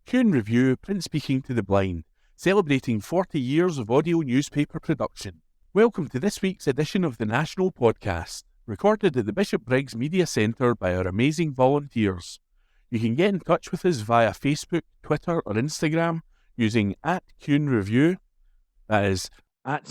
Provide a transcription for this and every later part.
Q&A Review, print speaking to the blind, celebrating 40 years of audio newspaper production. Welcome to this week's edition of the National Podcast, recorded at the Bishop Briggs Media Centre by our amazing volunteers. You can get in touch with us via Facebook, Twitter or Instagram using @Q&A Review, that is @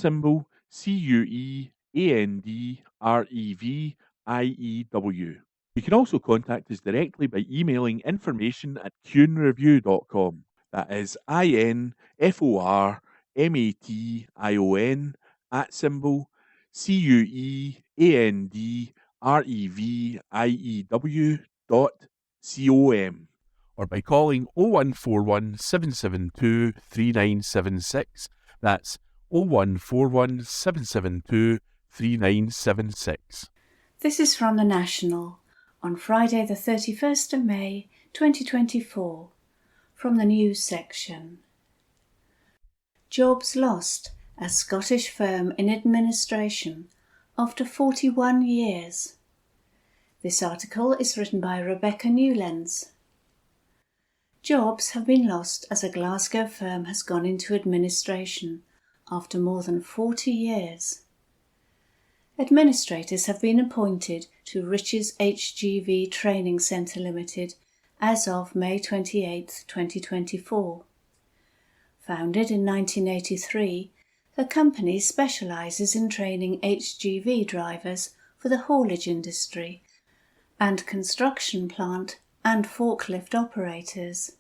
CUEANDREVIEW. You can also contact us directly by emailing information@qnreview.com. That is INFORMATION @CUEANDREVIEW.com, or by calling 0141 772 3976. That's 0141 772 3976. This is from the National on Friday the 31st of May 2024, from the news section. Jobs lost as Scottish firm in administration after 41 years. This article is written by Rebecca Newlands. Jobs have been lost as a Glasgow firm has gone into administration after more than 40 years. Administrators have been appointed to Riches HGV Training Centre Limited as of May 28, 2024. Founded in 1983, the company specialises in training HGV drivers for the haulage industry and construction plant and forklift operators.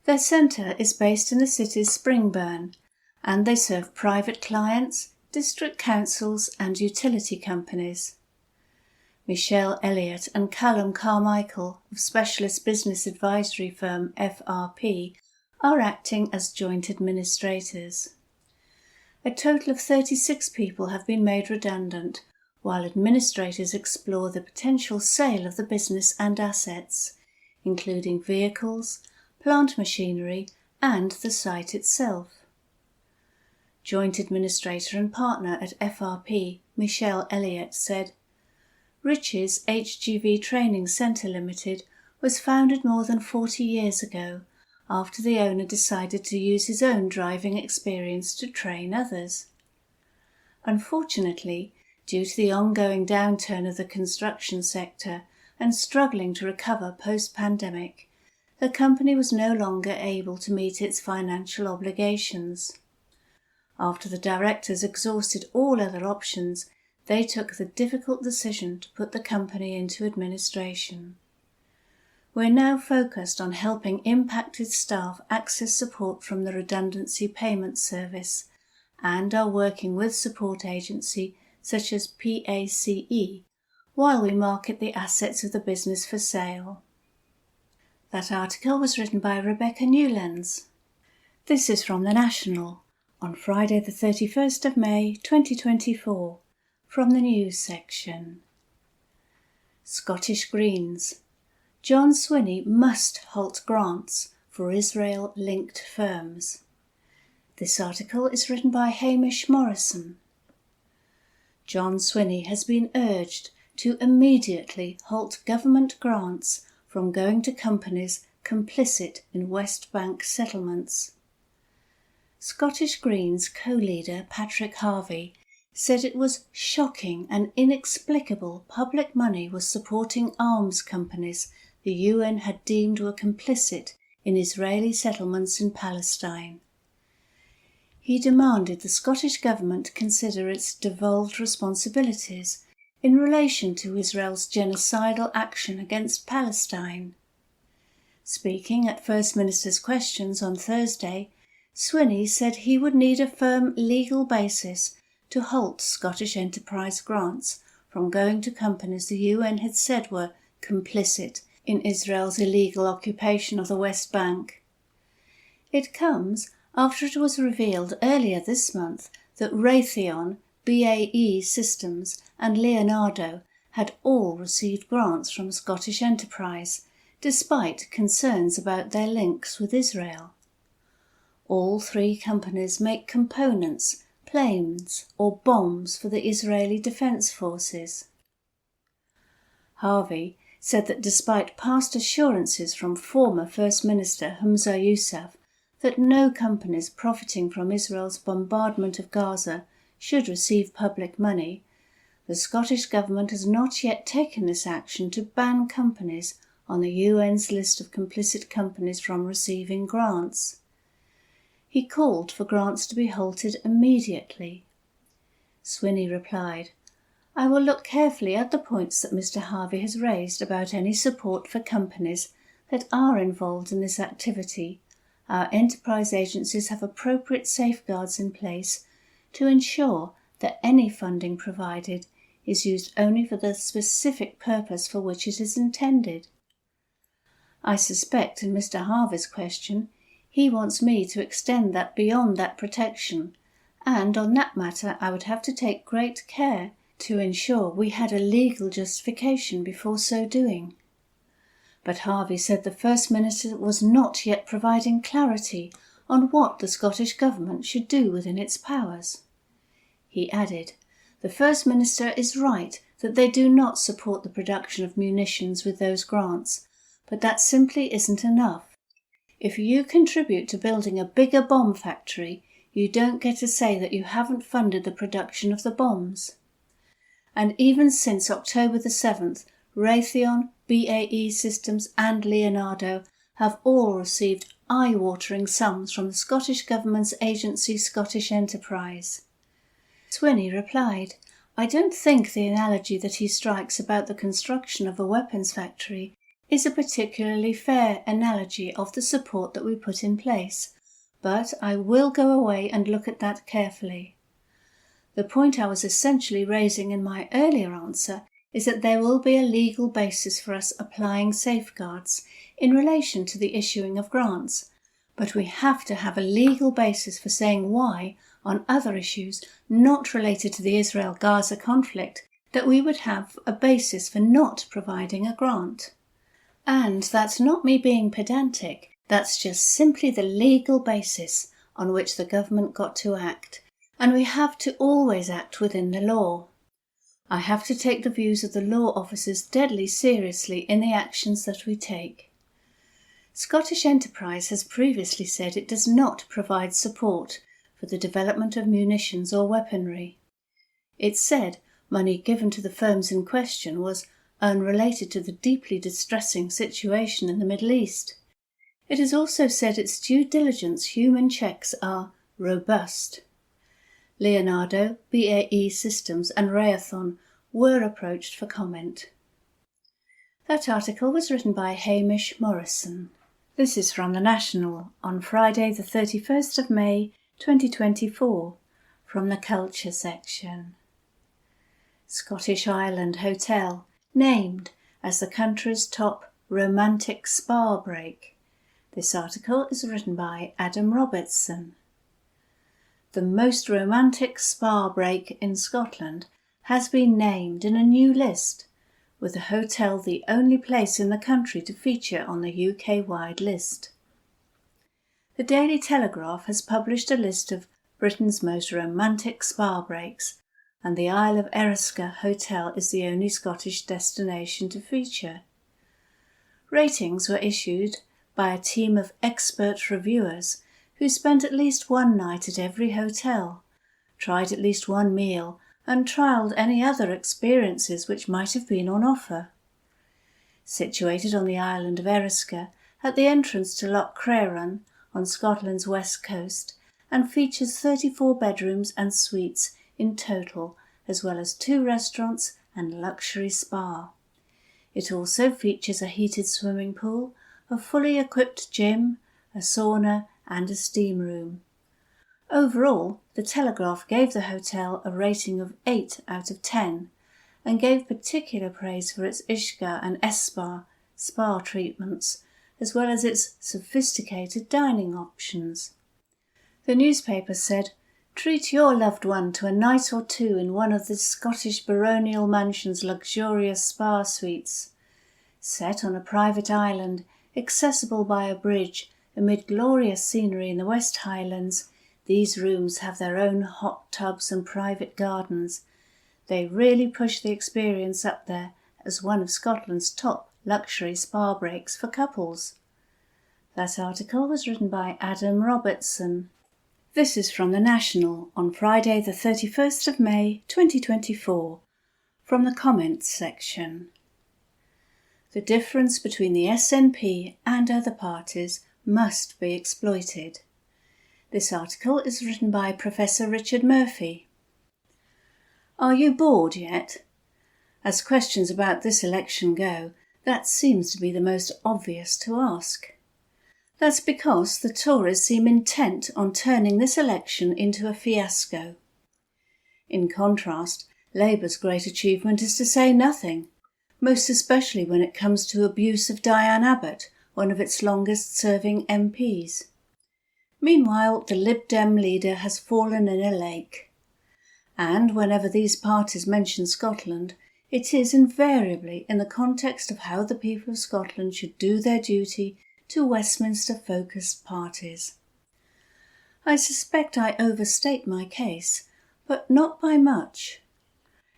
Their centre is based in the city's Springburn, and they serve private clients, district councils and utility companies. Michelle Elliott and Callum Carmichael of specialist business advisory firm FRP are acting as joint administrators. A total of 36 people have been made redundant, while administrators explore the potential sale of the business and assets, including vehicles, plant machinery and the site itself. Joint Administrator and Partner at FRP, Michelle Elliott, said, "Riches HGV Training Centre Limited was founded more than 40 years ago after the owner decided to use his own driving experience to train others. Unfortunately, due to the ongoing downturn of the construction sector and struggling to recover post-pandemic, the company was no longer able to meet its financial obligations. After the directors exhausted all other options, they took the difficult decision to put the company into administration. We're now focused on helping impacted staff access support from the Redundancy Payment Service and are working with support agency such as PACE while we market the assets of the business for sale." That article was written by Rebecca Newlands. This is from the National on Friday the 31st of May 2024, from the news section. Scottish Greens. John Swinney must halt grants for Israel-linked firms. This article is written by Hamish Morrison. John Swinney has been urged to immediately halt government grants from going to companies complicit in West Bank settlements. Scottish Greens co-leader Patrick Harvie said it was shocking and inexplicable public money was supporting arms companies the UN had deemed were complicit in Israeli settlements in Palestine. He demanded the Scottish Government consider its devolved responsibilities in relation to Israel's genocidal action against Palestine. Speaking at First Minister's Questions on Thursday, Swinney said he would need a firm legal basis to halt Scottish enterprise grants from going to companies the UN had said were complicit in Israel's illegal occupation of the West Bank. It comes after it was revealed earlier this month that Raytheon, BAE Systems and Leonardo had all received grants from Scottish enterprise, despite concerns about their links with Israel. All three companies make components, planes or bombs for the Israeli Defence Forces. Harvey said that despite past assurances from former First Minister Humza Yousaf that no companies profiting from Israel's bombardment of Gaza should receive public money, the Scottish Government has not yet taken this action to ban companies on the UN's list of complicit companies from receiving grants. He called for grants to be halted immediately. Swinney replied, "I will look carefully at the points that Mr. Harvey has raised about any support for companies that are involved in this activity. Our enterprise agencies have appropriate safeguards in place to ensure that any funding provided is used only for the specific purpose for which it is intended." I suspect in Mr. Harvey's question, he wants me to extend that beyond that protection, and on that matter I would have to take great care to ensure we had a legal justification before so doing. But Harvey said the First Minister was not yet providing clarity on what the Scottish Government should do within its powers. He added, "The First Minister is right that they do not support the production of munitions with those grants, but that simply isn't enough. If you contribute to building a bigger bomb factory, you don't get to say that you haven't funded the production of the bombs." And even since October the 7th, Raytheon, BAE Systems and Leonardo have all received eye-watering sums from the Scottish Government's agency Scottish Enterprise. Swinney replied, "I don't think the analogy that he strikes about the construction of a weapons factory is a particularly fair analogy of the support that we put in place, but I will go away and look at that carefully. The point I was essentially raising in my earlier answer is that there will be a legal basis for us applying safeguards in relation to the issuing of grants, but we have to have a legal basis for saying why, on other issues not related to the Israel-Gaza conflict, that we would have a basis for not providing a grant. And that's not me being pedantic, that's just simply the legal basis on which the government got to act, and we have to always act within the law. I have to take the views of the law officers deadly seriously in the actions that we take. Scottish Enterprise has previously said it does not provide support for the development of munitions or weaponry. It said money given to the firms in question was unrelated to the deeply distressing situation in the Middle East. It has also said its due diligence human checks are robust. Leonardo, BAE Systems and Raytheon were approached for comment. That article was written by Hamish Morrison. This is from The National on Friday the 31st of May 2024 from the Culture section. Scottish Island Hotel named as the country's top romantic spa break. This article is written by Adam Robertson. The most romantic spa break in Scotland has been named in a new list, with the hotel the only place in the country to feature on the UK-wide list. The Daily Telegraph has published a list of Britain's most romantic spa breaks, and the Isle of Erisca Hotel is the only Scottish destination to feature. Ratings were issued by a team of expert reviewers who spent at least one night at every hotel, tried at least one meal, and trialled any other experiences which might have been on offer. Situated on the island of Erisca, at the entrance to Loch Crerran on Scotland's west coast, and features 34 bedrooms and suites in total, as well as 2 restaurants and luxury spa. It also features a heated swimming pool, a fully equipped gym, a sauna and a steam room. Overall, the Telegraph gave the hotel a rating of 8 out of 10 and gave particular praise for its Ishka and Espa spa treatments, as well as its sophisticated dining options. The newspaper said, "Treat your loved one to a night or two in one of the Scottish baronial mansion's luxurious spa suites. Set on a private island, accessible by a bridge, amid glorious scenery in the West Highlands, these rooms have their own hot tubs and private gardens. They really push the experience up there as one of Scotland's top luxury spa breaks for couples. That article was written by Adam Robertson. This is from The National on Friday the 31st of May 2024, from the comments section. The difference between the SNP and other parties must be exploited. This article is written by Professor Richard Murphy. Are you bored yet? As questions about this election go, that seems to be the most obvious to ask. That's because the Tories seem intent on turning this election into a fiasco. In contrast, Labour's great achievement is to say nothing, most especially when it comes to abuse of Diane Abbott, one of its longest-serving MPs. Meanwhile, the Lib Dem leader has fallen in a lake. And whenever these parties mention Scotland, it is invariably in the context of how the people of Scotland should do their duty to Westminster-focused parties. I suspect I overstate my case, but not by much.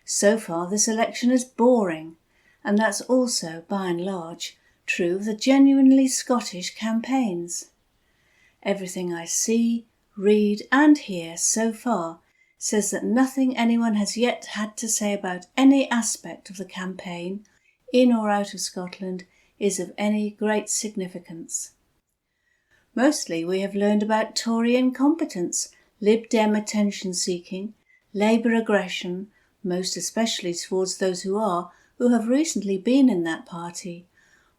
So far this election is boring, and that's also, by and large, true of the genuinely Scottish campaigns. Everything I see, read and hear so far says that nothing anyone has yet had to say about any aspect of the campaign, in or out of Scotland, is of any great significance. Mostly we have learned about Tory incompetence, Lib Dem attention-seeking, Labour aggression, most especially towards those who have recently been in that party,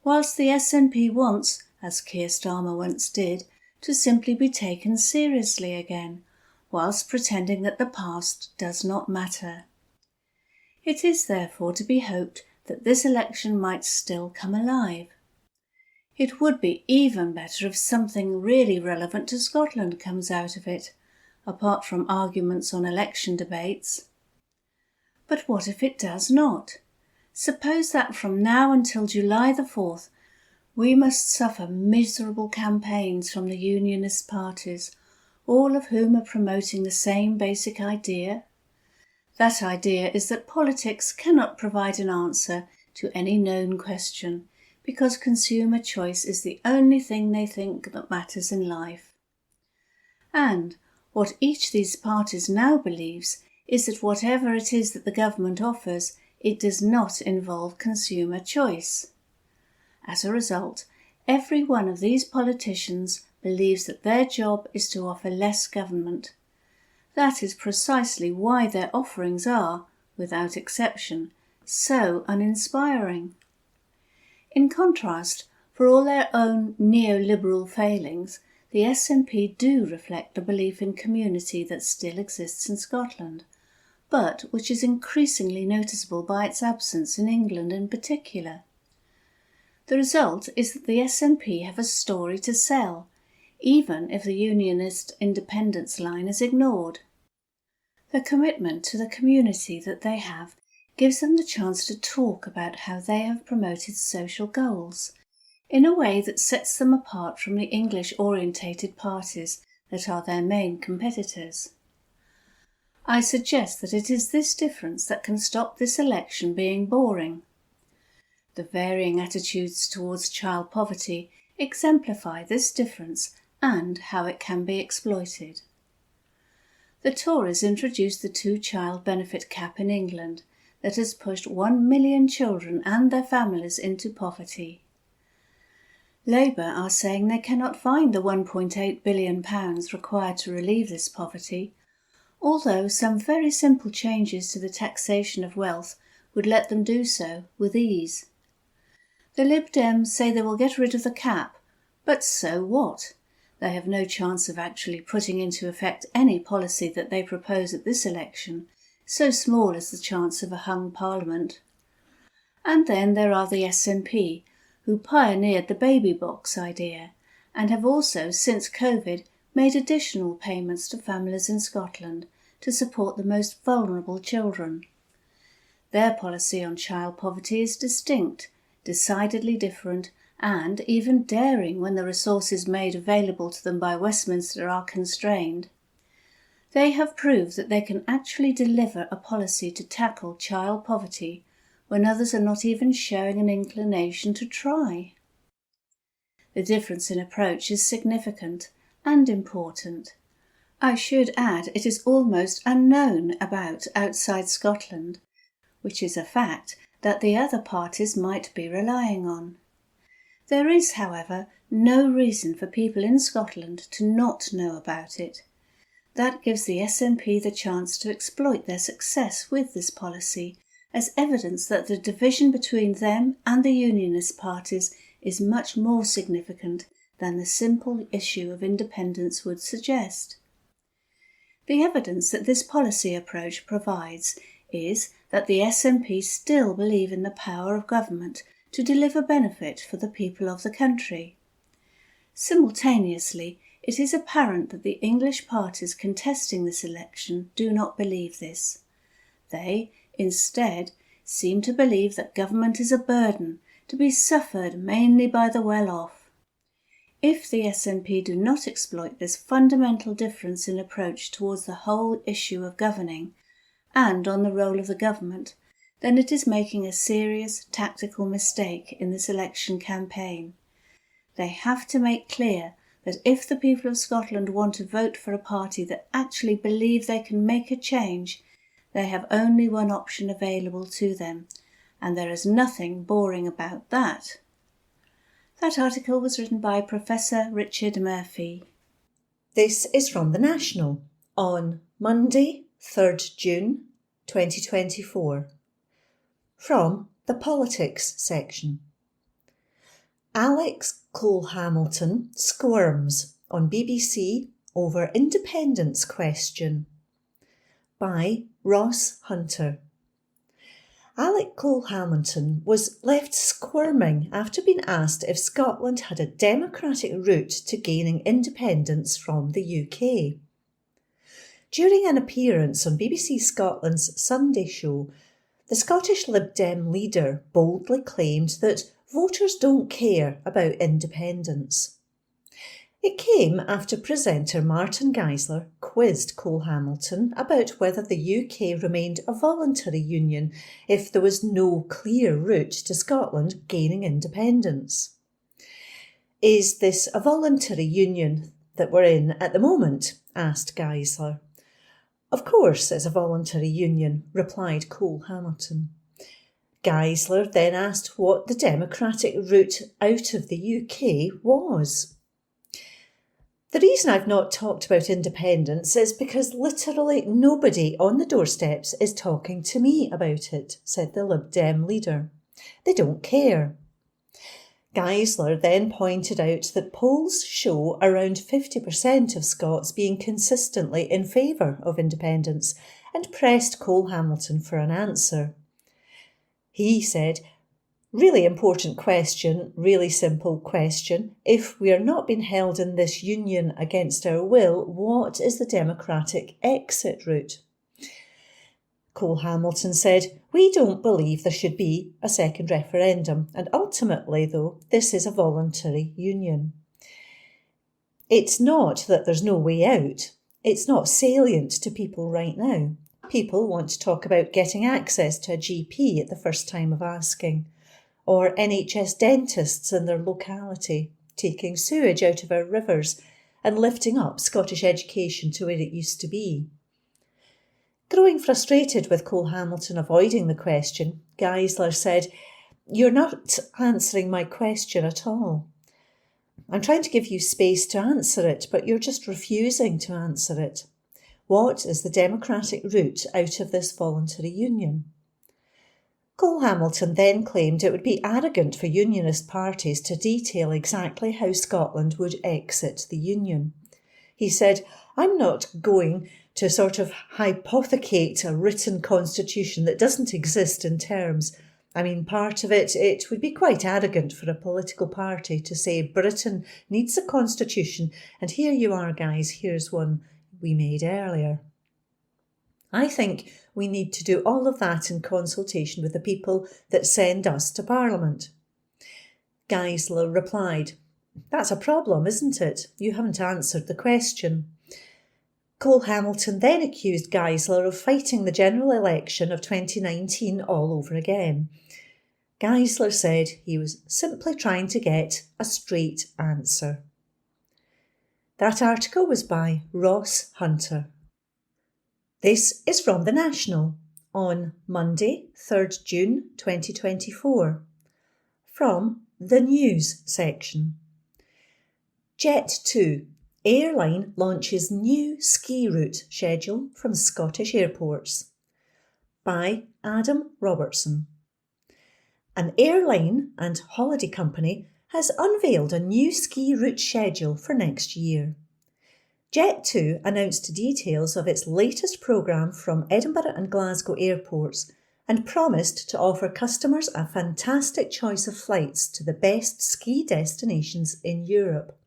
whilst the SNP wants, as Keir Starmer once did, to simply be taken seriously again, whilst pretending that the past does not matter. It is therefore to be hoped that this election might still come alive. It would be even better if something really relevant to Scotland comes out of it, apart from arguments on election debates. But what if it does not? Suppose that from now until July the 4th, we must suffer miserable campaigns from the unionist parties, all of whom are promoting the same basic idea. That idea is that politics cannot provide an answer to any known question, because consumer choice is the only thing they think that matters in life. And what each of these parties now believes is that whatever it is that the government offers, it does not involve consumer choice. As a result, every one of these politicians believes that their job is to offer less government. That is precisely why their offerings are, without exception, so uninspiring. In contrast, for all their own neoliberal failings, the SNP do reflect a belief in community that still exists in Scotland, but which is increasingly noticeable by its absence in England in particular. The result is that the SNP have a story to sell, even if the unionist independence line is ignored. The commitment to the community that they have gives them the chance to talk about how they have promoted social goals, in a way that sets them apart from the English-orientated parties that are their main competitors. I suggest that it is this difference that can stop this election being boring. The varying attitudes towards child poverty exemplify this difference and how it can be exploited. The Tories introduced the two-child benefit cap in England that has pushed 1 million children and their families into poverty. Labour are saying they cannot find the £1.8 billion required to relieve this poverty, although some very simple changes to the taxation of wealth would let them do so with ease. The Lib Dems say they will get rid of the cap, but so what? They have no chance of actually putting into effect any policy that they propose at this election, so small is the chance of a hung parliament. And then there are the SNP, who pioneered the baby box idea, and have also, since COVID, made additional payments to families in Scotland to support the most vulnerable children. Their policy on child poverty is distinct, decidedly different, and even daring when the resources made available to them by Westminster are constrained. They have proved that they can actually deliver a policy to tackle child poverty when others are not even showing an inclination to try. The difference in approach is significant and important. I should add it is almost unknown about outside Scotland, which is a fact that the other parties might be relying on. There is, however, no reason for people in Scotland to not know about it. That gives the SNP the chance to exploit their success with this policy as evidence that the division between them and the Unionist parties is much more significant than the simple issue of independence would suggest. The evidence that this policy approach provides is that the SNP still believe in the power of government to deliver benefit for the people of the country. Simultaneously, it is apparent that the English parties contesting this election do not believe this. They, instead, seem to believe that government is a burden to be suffered mainly by the well-off. If the SNP do not exploit this fundamental difference in approach towards the whole issue of governing and on the role of the government, then it is making a serious tactical mistake in this election campaign. They have to make clear that if the people of Scotland want to vote for a party that actually believe they can make a change, they have only one option available to them, and there is nothing boring about that. That article was written by Professor Richard Murphy. This is from The National on Monday, 3rd June 2024. From the Politics section. Alex Cole-Hamilton squirms on BBC over independence question. By Ross Hunter. Alec Cole-Hamilton was left squirming after being asked if Scotland had a democratic route to gaining independence from the UK. During an appearance on BBC Scotland's Sunday show, the Scottish Lib Dem leader boldly claimed that voters don't care about independence. It came after presenter Martin Geisler quizzed Cole-Hamilton about whether the UK remained a voluntary union if there was no clear route to Scotland gaining independence. Is this a voluntary union that we're in at the moment? Asked Geisler. Of course it's a voluntary union, replied Cole-Hamilton. Geisler then asked what the democratic route out of the UK was. The reason I've not talked about independence is because literally nobody on the doorsteps is talking to me about it, said the Lib Dem leader. They don't care. Geisler then pointed out that polls show around 50% of Scots being consistently in favour of independence and pressed Cole-Hamilton for an answer. He said, really important question, really simple question. If we are not being held in this union against our will, what is the democratic exit route? Cole-Hamilton said, we don't believe there should be a second referendum, and ultimately, though, this is a voluntary union. It's not that there's no way out. It's not salient to people right now. People want to talk about getting access to a GP at the first time of asking, or NHS dentists in their locality, taking sewage out of our rivers and lifting up Scottish education to where it used to be. Growing frustrated with Cole-Hamilton avoiding the question, Geisler said, you're not answering my question at all. I'm trying to give you space to answer it, but you're just refusing to answer it. What is the democratic route out of this voluntary union? Cole-Hamilton then claimed it would be arrogant for unionist parties to detail exactly how Scotland would exit the union. He said, I'm not going to sort of hypothecate a written constitution that doesn't exist in terms. I mean, part of it would be quite arrogant for a political party to say Britain needs a constitution, and here you are, guys, here's one we made earlier. I think we need to do all of that in consultation with the people that send us to Parliament. Geisler replied, that's a problem, isn't it? You haven't answered the question. Cole Hamilton then accused Geisler of fighting the general election of 2019 all over again. Geisler said he was simply trying to get a straight answer. That article was by Ross Hunter. This is from The National on Monday, 3rd June 2024, from the News section. Jet2 airline launches new ski route schedule from Scottish airports, by Adam Robertson. An airline and holiday company has unveiled a new ski route schedule for next year. Jet2 announced details of its latest programme from Edinburgh and Glasgow airports and promised to offer customers a fantastic choice of flights to the best ski destinations in Europe.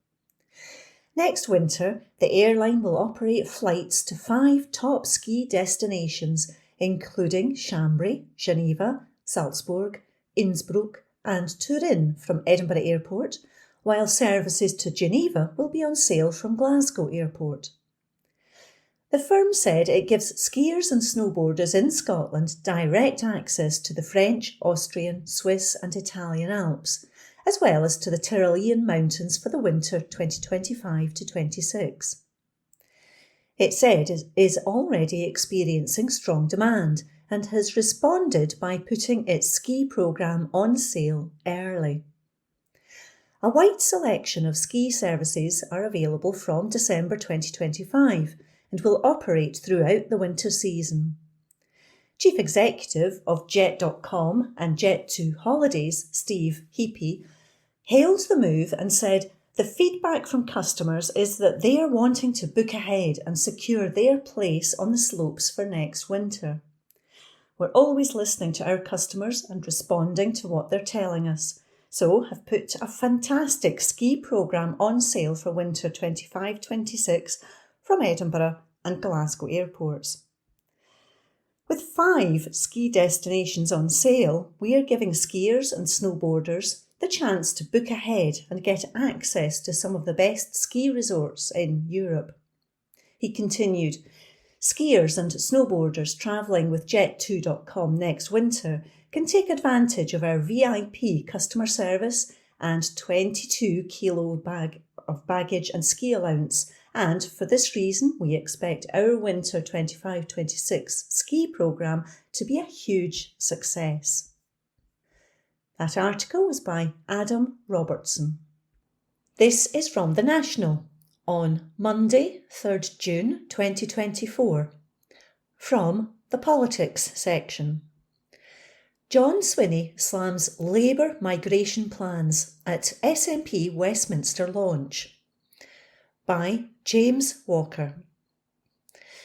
Next winter, the airline will operate flights to 5 top ski destinations, including Chambly, Geneva, Salzburg, Innsbruck and Turin from Edinburgh Airport, while services to Geneva will be on sale from Glasgow Airport. The firm said it gives skiers and snowboarders in Scotland direct access to the French, Austrian, Swiss and Italian Alps, as well as to the Tyrolean mountains for the winter 2025 to 26. It said it is already experiencing strong demand and has responded by putting its ski programme on sale early. A wide selection of ski services are available from December 2025 and will operate throughout the winter season. Chief Executive of Jet.com and Jet2 Holidays, Steve Heapy, hailed the move and said the feedback from customers is that they are wanting to book ahead and secure their place on the slopes for next winter. We're always listening to our customers and responding to what they're telling us, so have put a fantastic ski programme on sale for winter 25-26 from Edinburgh and Glasgow airports. With 5 ski destinations on sale, we are giving skiers and snowboarders the chance to book ahead and get access to some of the best ski resorts in Europe. He continued, skiers and snowboarders travelling with Jet2.com next winter can take advantage of our VIP customer service and 22 kilo bag of baggage and ski allowance, and for this reason we expect our winter 25-26 ski programme to be a huge success. That article was by Adam Robertson. This is from The National on Monday, 3rd June 2024, from the Politics section. John Swinney slams Labour migration plans at SNP Westminster launch, by James Walker.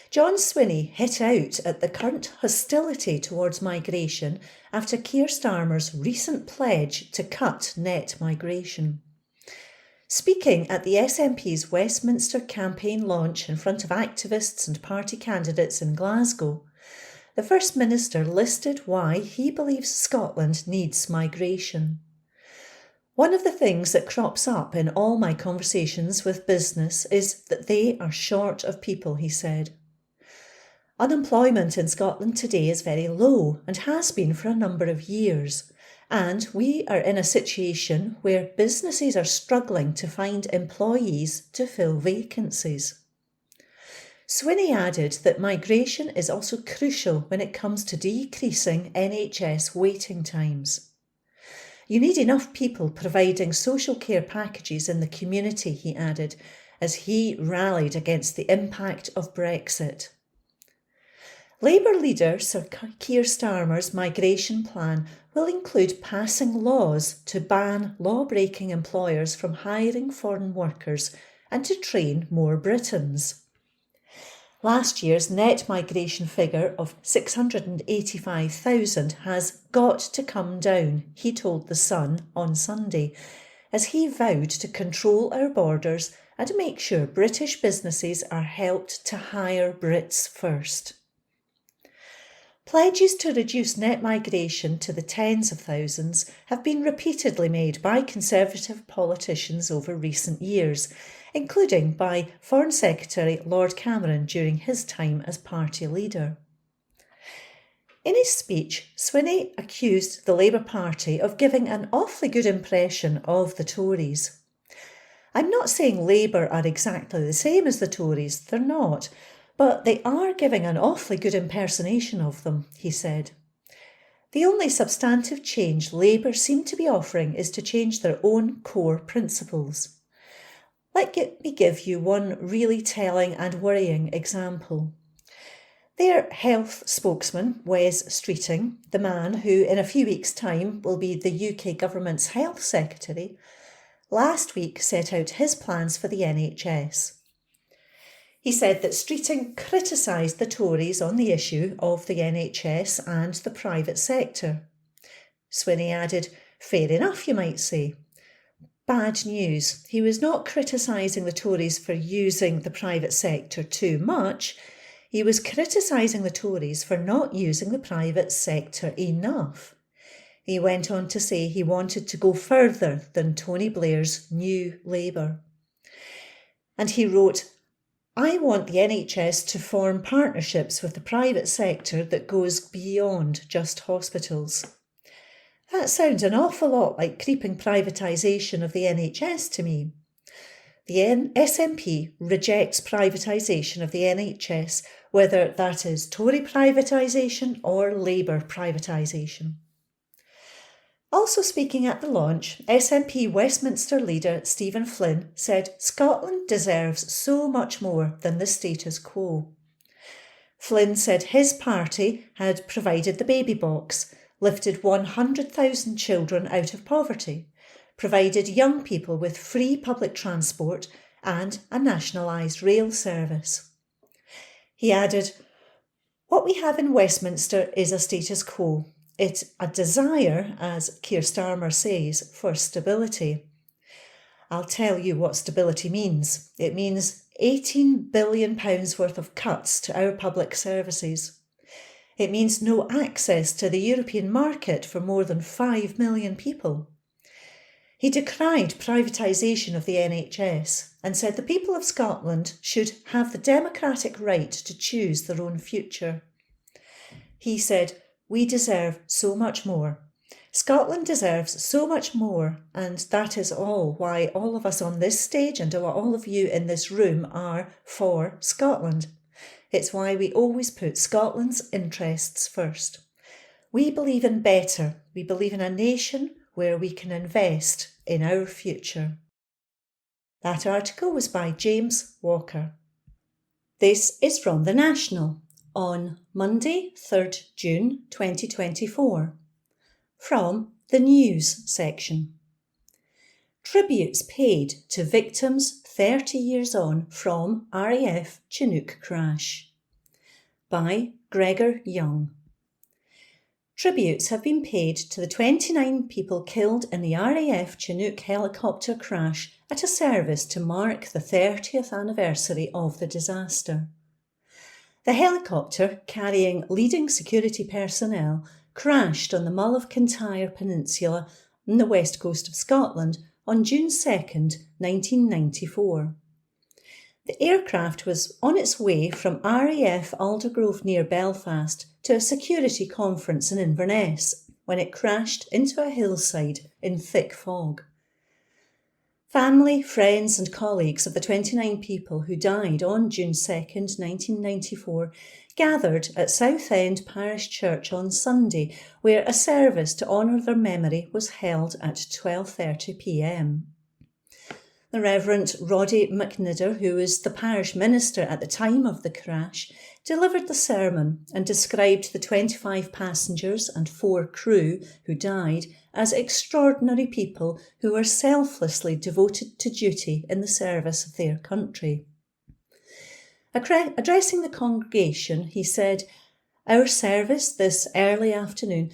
John Swinney hit out at the current hostility towards migration after Keir Starmer's recent pledge to cut net migration. Speaking at the SNP's Westminster campaign launch in front of activists and party candidates in Glasgow, the First Minister listed why he believes Scotland needs migration. One of the things that crops up in all my conversations with business is that they are short of people, he said. Unemployment in Scotland today is very low and has been for a number of years, and we are in a situation where businesses are struggling to find employees to fill vacancies. Swinney added that migration is also crucial when it comes to decreasing NHS waiting times. You need enough people providing social care packages in the community, he added, as he rallied against the impact of Brexit. Labour leader Sir Keir Starmer's migration plan will include passing laws to ban law-breaking employers from hiring foreign workers and to train more Britons. Last year's net migration figure of 685,000 has got to come down, he told The Sun on Sunday, as he vowed to control our borders and make sure British businesses are helped to hire Brits first. Pledges to reduce net migration to the tens of thousands have been repeatedly made by Conservative politicians over recent years, including by Foreign Secretary Lord Cameron during his time as party leader. In his speech, Swinney accused the Labour Party of giving an awfully good impression of the Tories. I'm not saying Labour are exactly the same as the Tories, they're not, but they are giving an awfully good impersonation of them, he said. The only substantive change Labour seem to be offering is to change their own core principles. Let me give you one really telling and worrying example. Their health spokesman, Wes Streeting, the man who in a few weeks' time will be the UK government's health secretary, last week set out his plans for the NHS. He said that Streeting criticised the Tories on the issue of the NHS and the private sector. Swinney added, fair enough, you might say. Bad news. He was not criticising the Tories for using the private sector too much. He was criticising the Tories for not using the private sector enough. He went on to say he wanted to go further than Tony Blair's New Labour. And he wrote, I want the NHS to form partnerships with the private sector that goes beyond just hospitals. That sounds an awful lot like creeping privatisation of the NHS to me. The SNP rejects privatisation of the NHS, whether that is Tory privatisation or Labour privatisation. Also speaking at the launch, SNP Westminster leader Stephen Flynn said Scotland deserves so much more than the status quo. Flynn said his party had provided the baby box, lifted 100,000 children out of poverty, provided young people with free public transport and a nationalised rail service. He added, what we have in Westminster is a status quo. It's a desire, as Keir Starmer says, for stability. I'll tell you what stability means. It means £18 billion worth of cuts to our public services. It means no access to the European market for more than 5 million people. He decried privatisation of the NHS and said the people of Scotland should have the democratic right to choose their own future. He said, we deserve so much more. Scotland deserves so much more, and that is all why all of us on this stage and all of you in this room are for Scotland. It's why we always put Scotland's interests first. We believe in better. We believe in a nation where we can invest in our future. That article was by James Walker. This is from The National on Monday, 3rd June 2024. From the News section. Tributes paid to victims 30 years on from RAF Chinook crash. By Gregor Young. Tributes have been paid to the 29 people killed in the RAF Chinook helicopter crash at a service to mark the 30th anniversary of the disaster. The helicopter, carrying leading security personnel, crashed on the Mull of Kintyre Peninsula on the west coast of Scotland on June 2nd, 1994. The aircraft was on its way from RAF Aldergrove near Belfast to a security conference in Inverness when it crashed into a hillside in thick fog. Family, friends and colleagues of the 29 people who died on June 2nd, 1994 gathered at Southend Parish Church on Sunday, where a service to honour their memory was held at 12:30 p.m. The Reverend Roddy McNider, who was the parish minister at the time of the crash, delivered the sermon and described the 25 passengers and 4 crew who died as extraordinary people who were selflessly devoted to duty in the service of their country. Addressing the congregation, he said, "Our service this early afternoon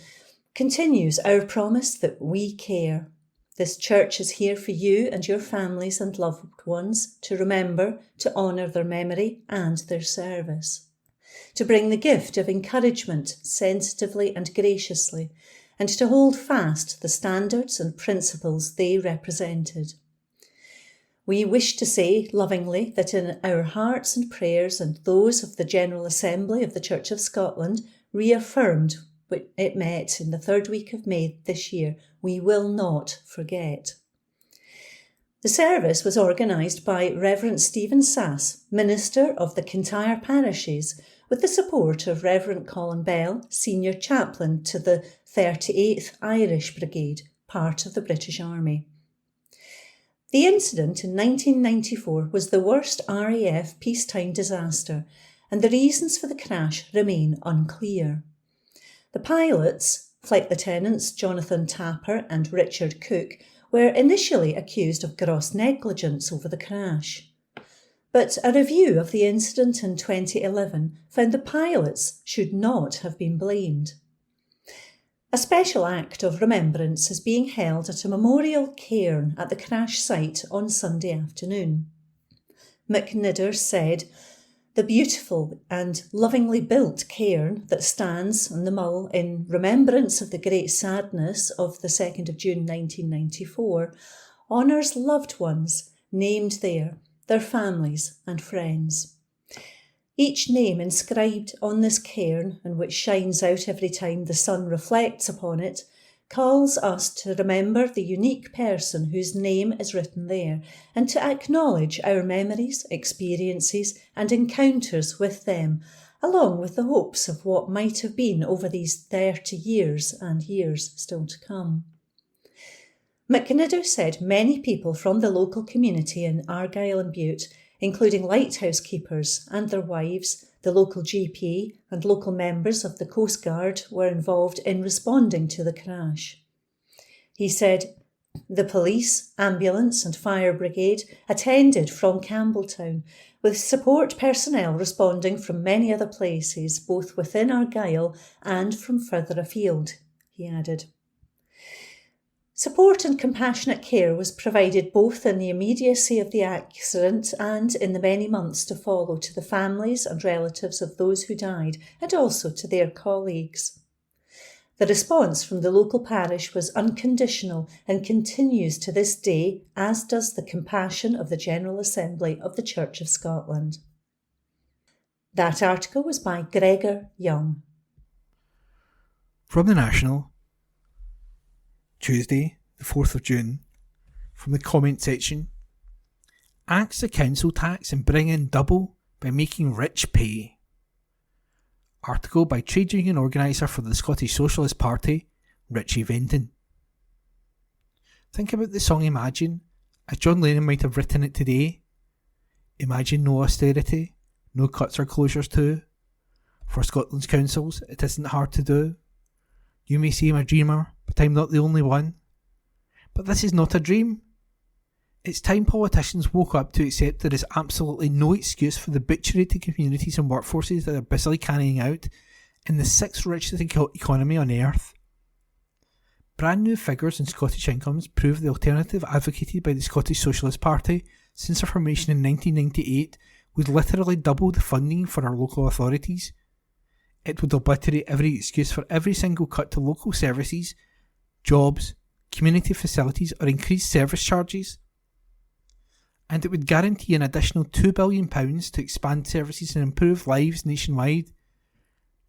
continues our promise that we care. This church is here for you and your families and loved ones to remember, to honour their memory and their service, to bring the gift of encouragement sensitively and graciously, and to hold fast the standards and principles they represented. We wish to say lovingly that in our hearts and prayers and those of the General Assembly of the Church of Scotland reaffirmed when it met in the 3rd week of May this year, we will not forget. The service was organised by Reverend Stephen Sass, Minister of the Kintyre Parishes, with the support of Reverend Colin Bell, Senior Chaplain to the 38th Irish Brigade, part of the British Army. The incident in 1994 was the worst RAF peacetime disaster, and the reasons for the crash remain unclear. The pilots, Flight Lieutenants Jonathan Tapper and Richard Cook, were initially accused of gross negligence over the crash. But a review of the incident in 2011 found the pilots should not have been blamed. A special act of remembrance is being held at a memorial cairn at the crash site on Sunday afternoon. McNider said, "The beautiful and lovingly built cairn that stands on the Mull in remembrance of the great sadness of the 2nd of June 1994 honours loved ones named there, their families and friends. Each name inscribed on this cairn, and which shines out every time the sun reflects upon it, calls us to remember the unique person whose name is written there, and to acknowledge our memories, experiences and encounters with them, along with the hopes of what might have been over these 30 years and years still to come." McNider said many people from the local community in Argyll and Bute, including lighthouse keepers and their wives, the local GP and local members of the Coast Guard, were involved in responding to the crash. He said, "The police, ambulance and fire brigade attended from Campbelltown, with support personnel responding from many other places, both within Argyll and from further afield," he added. Support and compassionate care was provided both in the immediacy of the accident and in the many months to follow to the families and relatives of those who died, and also to their colleagues. The response from the local parish was unconditional and continues to this day, as does the compassion of the General Assembly of the Church of Scotland. That article was by Gregor Young. From the National, Tuesday, the 4th of June, from the comment section, "Axe the council tax and bring in double by making rich pay." Article by trade union organiser for the Scottish Socialist Party, Richie Venton. Think about the song Imagine, as John Lennon might have written it today. Imagine no austerity, no cuts or closures too. For Scotland's councils, it isn't hard to do. You may say I'm a dreamer, but I'm not the only one. But this is not a dream. It's time politicians woke up to accept there is absolutely no excuse for the butchery to communities and workforces that are busily carrying out in the 6th richest economy on earth. Brand new figures in Scottish incomes prove the alternative advocated by the Scottish Socialist Party since their formation in 1998 would literally double the funding for our local authorities. It would obliterate every excuse for every single cut to local services, jobs, community facilities or increased service charges. And it would guarantee an additional £2 billion to expand services and improve lives nationwide.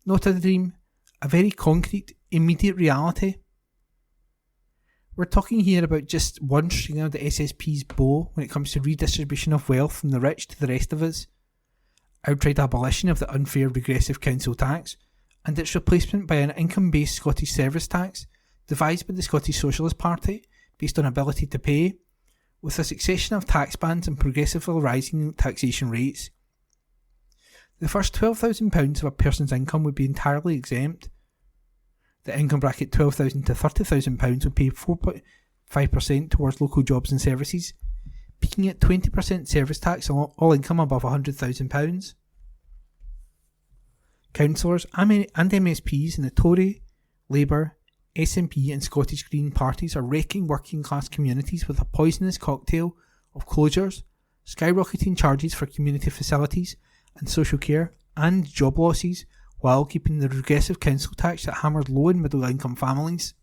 Not a dream, a very concrete, immediate reality. We're talking here about just one string of the SSP's bow when it comes to redistribution of wealth from the rich to the rest of us. Outright abolition of the unfair regressive council tax and its replacement by an income-based Scottish service tax devised by the Scottish Socialist Party based on ability to pay, with a succession of tax bands and progressively rising taxation rates. The first £12,000 of a person's income would be entirely exempt. The income bracket £12,000 to £30,000 would pay 4.5% towards local jobs and services, peaking at 20% service tax on all income above £100,000. Councillors and MSPs in the Tory, Labour, SNP and Scottish Green parties are wrecking working class communities with a poisonous cocktail of closures, skyrocketing charges for community facilities and social care and job losses, while keeping the regressive council tax that hammers low and middle income families.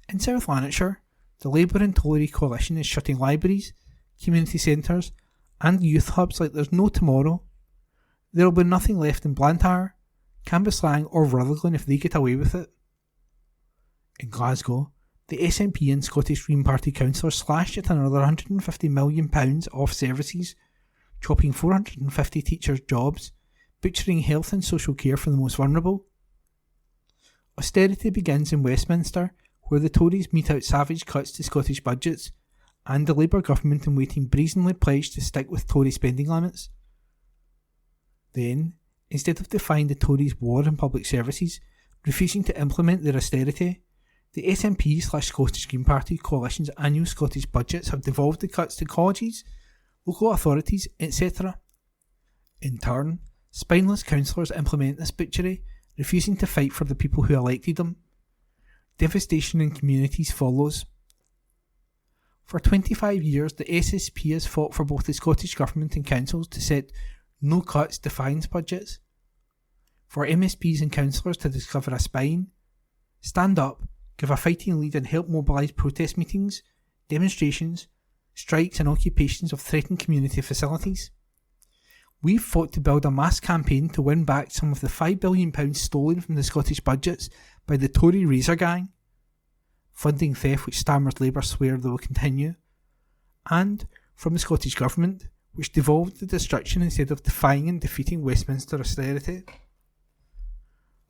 In South Lanarkshire, the Labour and Tory coalition is shutting libraries, community centres and youth hubs like there's no tomorrow, there will be nothing left in Blantyre, Cambuslang or Rutherglen if they get away with it. In Glasgow, the SNP and Scottish Green Party councillors slashed at another £150 million off services, chopping 450 teachers' jobs, butchering health and social care for the most vulnerable. Austerity begins in Westminster, where the Tories mete out savage cuts to Scottish budgets, and the Labour government in waiting brazenly pledged to stick with Tory spending limits. Then, instead of defying the Tories' war on public services, refusing to implement their austerity, the SNP/Scottish Green Party coalition's annual Scottish budgets have devolved the cuts to colleges, local authorities, etc. In turn, spineless councillors implement this butchery, refusing to fight for the people who elected them. Devastation in communities follows. For 25 years, the SSP has fought for both the Scottish Government and councils to set no cuts defiance budgets. For MSPs and councillors to discover a spine, stand up, give a fighting lead and help mobilise protest meetings, demonstrations, strikes and occupations of threatened community facilities. We've fought to build a mass campaign to win back some of the £5 billion stolen from the Scottish budgets by the Tory Razor Gang, funding theft which Starmer's Labour swear they will continue, and from the Scottish Government, which devolved the destruction instead of defying and defeating Westminster austerity.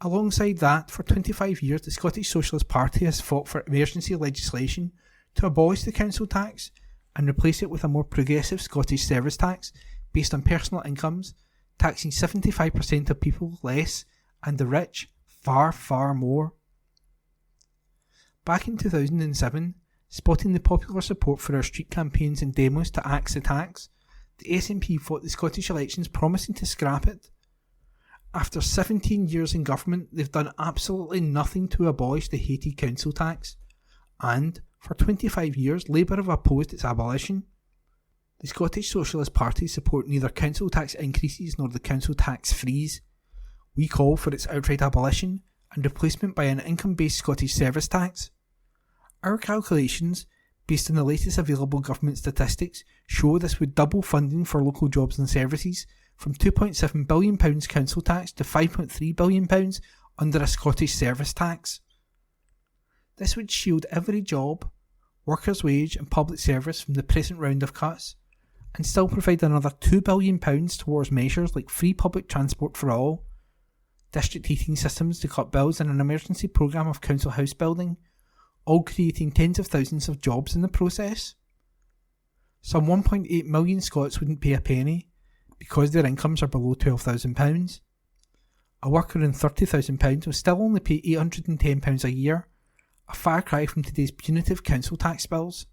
Alongside that, for 25 years the Scottish Socialist Party has fought for emergency legislation to abolish the council tax and replace it with a more progressive Scottish service tax based on personal incomes, taxing 75% of people less and the rich far, far more. Back in 2007, spotting the popular support for our street campaigns and demos to axe the tax, the SNP fought the Scottish elections promising to scrap it. After 17 years in government, they've done absolutely nothing to abolish the hated council tax, and for 25 years Labour have opposed its abolition. The Scottish Socialist Party support neither council tax increases nor the council tax freeze. We call for its outright abolition and replacement by an income-based Scottish service tax. Our calculations, based on the latest available government statistics, show this would double funding for local jobs and services from £2.7 billion council tax to £5.3 billion under a Scottish service tax. This would shield every job, workers' wage and public service from the present round of cuts, and still provide another £2 billion towards measures like free public transport for all, district heating systems to cut bills and an emergency programme of council house building, all creating tens of thousands of jobs in the process. Some 1.8 million Scots wouldn't pay a penny because their incomes are below £12,000. A worker on £30,000 will still only pay £810 a year, a far cry from today's punitive council tax bills.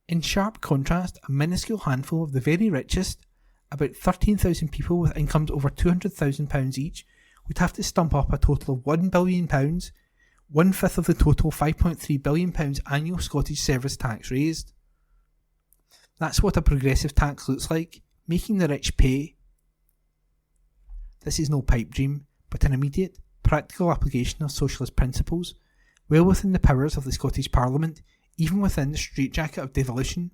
In sharp contrast, a minuscule handful of the very richest, about 13,000 people with incomes over £200,000 each, would have to stump up a total of £1 billion, one-fifth of the total £5.3 billion annual Scottish service tax raised. That's what a progressive tax looks like, making the rich pay. This is no pipe dream, but an immediate, practical application of socialist principles, well within the powers of the Scottish Parliament, even within the straitjacket of devolution.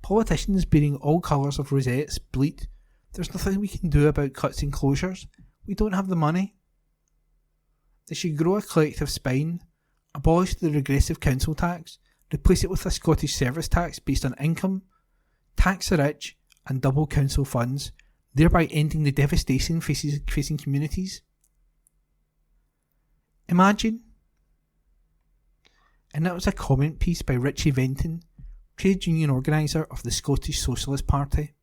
Politicians bearing all colours of rosettes bleat, "There's nothing we can do about cuts and closures. We don't have the money." They should grow a collective spine, abolish the regressive council tax, replace it with a Scottish service tax based on income, tax the rich, and double council funds, thereby ending the devastation facing communities. Imagine. And that was a comment piece by Richie Venton, trade union organiser of the Scottish Socialist Party.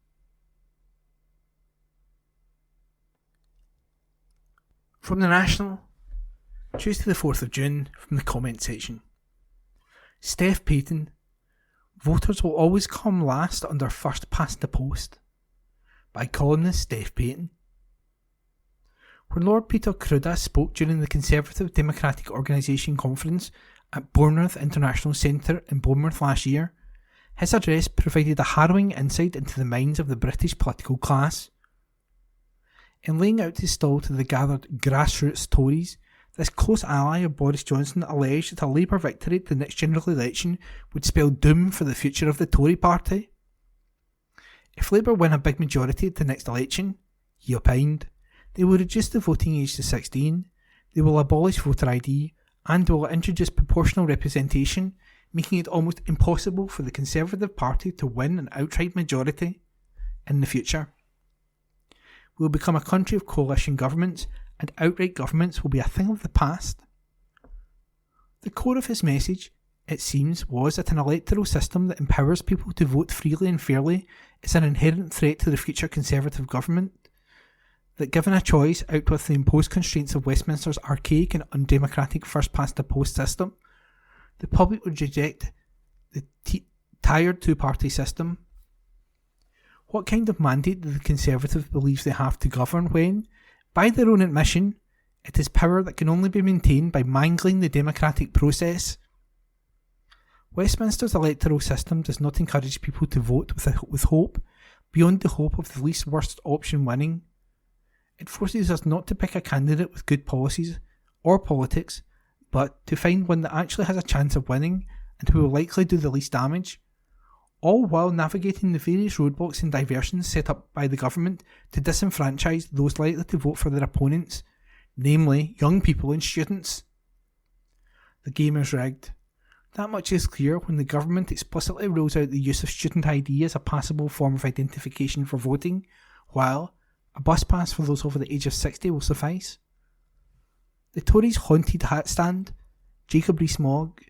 From the National, Tuesday the 4th of June, from the comment section. Steph Payton, voters will always come last under first past the post. By columnist Steph Payton. When Lord Peter Cruda spoke during the Conservative Democratic Organisation conference at Bournemouth International Centre in Bournemouth last year, his address provided a harrowing insight into the minds of the British political class. In laying out his stall to the gathered grassroots Tories, This close ally of Boris Johnson alleged that a Labour victory at the next general election would spell doom for the future of the Tory party. If Labour win a big majority at the next election, he opined, they will reduce the voting age to 16, they will abolish voter ID, and will introduce proportional representation, making it almost impossible for the Conservative Party to win an outright majority in the future. We will become a country of coalition governments, and outright governments will be a thing of the past. The core of his message, it seems, was that an electoral system that empowers people to vote freely and fairly is an inherent threat to the future Conservative government, that given a choice out with the imposed constraints of Westminster's archaic and undemocratic first-past-the-post system, the public would reject the tired two-party system. What kind of mandate do the Conservatives believe they have to govern when, by their own admission, it is power that can only be maintained by mangling the democratic process? Westminster's electoral system does not encourage people to vote with hope beyond the hope of the least worst option winning. It forces us not to pick a candidate with good policies or politics, but to find one that actually has a chance of winning and who will likely do the least damage, all while navigating the various roadblocks and diversions set up by the government to disenfranchise those likely to vote for their opponents, namely young people and students. The game is rigged. That much is clear when the government explicitly rules out the use of student ID as a passable form of identification for voting, while a bus pass for those over the age of 60 will suffice. The Tories' haunted hat stand, Jacob Rees-Mogg,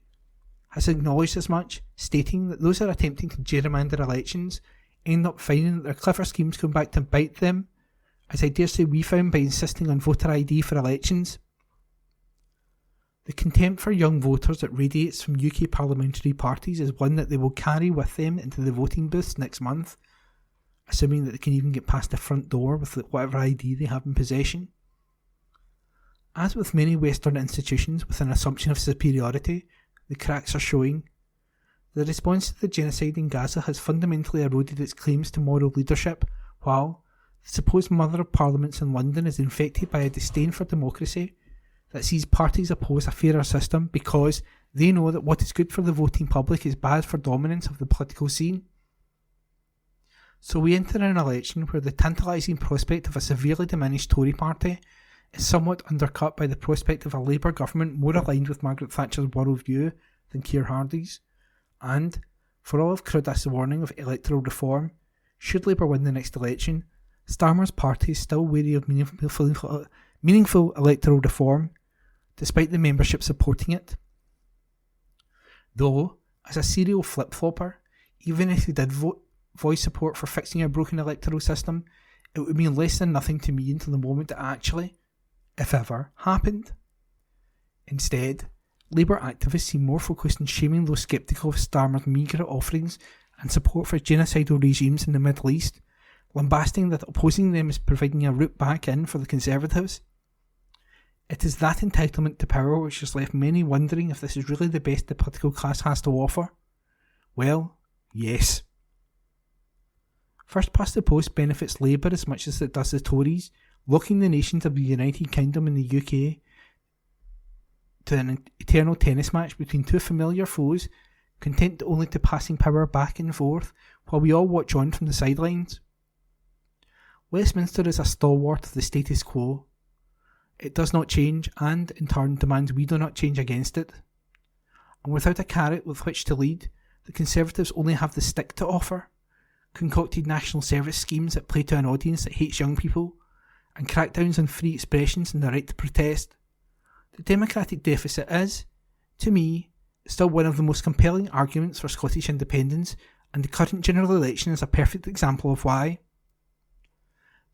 has acknowledged as much, stating that those who are attempting to gerrymander elections end up finding that their clever schemes come back to bite them, as I dare say we found by insisting on voter ID for elections. The contempt for young voters that radiates from UK parliamentary parties is one that they will carry with them into the voting booths next month, assuming that they can even get past the front door with whatever ID they have in possession. As with many Western institutions with an assumption of superiority, the cracks are showing. The response to the genocide in Gaza has fundamentally eroded its claims to moral leadership, while the supposed mother of parliaments in London is infected by a disdain for democracy that sees parties oppose a fairer system because they know that what is good for the voting public is bad for dominance of the political scene. So we enter an election where the tantalising prospect of a severely diminished Tory party is somewhat undercut by the prospect of a Labour government more aligned with Margaret Thatcher's worldview than Keir Hardie's, and, for all of Cruda's warning of electoral reform, should Labour win the next election, Starmer's party is still wary of meaningful electoral reform, despite the membership supporting it. Though, as a serial flip-flopper, even if he did voice support for fixing a broken electoral system, it would mean less than nothing to me until the moment it actually, if ever, happened. Instead, Labour activists seem more focused on shaming those sceptical of Starmer's meagre offerings and support for genocidal regimes in the Middle East, lambasting that opposing them is providing a route back in for the Conservatives. It is that entitlement to power which has left many wondering if this is really the best the political class has to offer. Well, yes. First past the post benefits Labour as much as it does the Tories, locking the nations of the United Kingdom and the UK to an eternal tennis match between two familiar foes, content only to passing power back and forth while we all watch on from the sidelines. Westminster is a stalwart of the status quo. It does not change and, in turn, demands we do not change against it. And without a carrot with which to lead, the Conservatives only have the stick to offer, concocted national service schemes that play to an audience that hates young people, and crackdowns on free expressions and the right to protest. The democratic deficit is, to me, still one of the most compelling arguments for Scottish independence, and the current general election is a perfect example of why.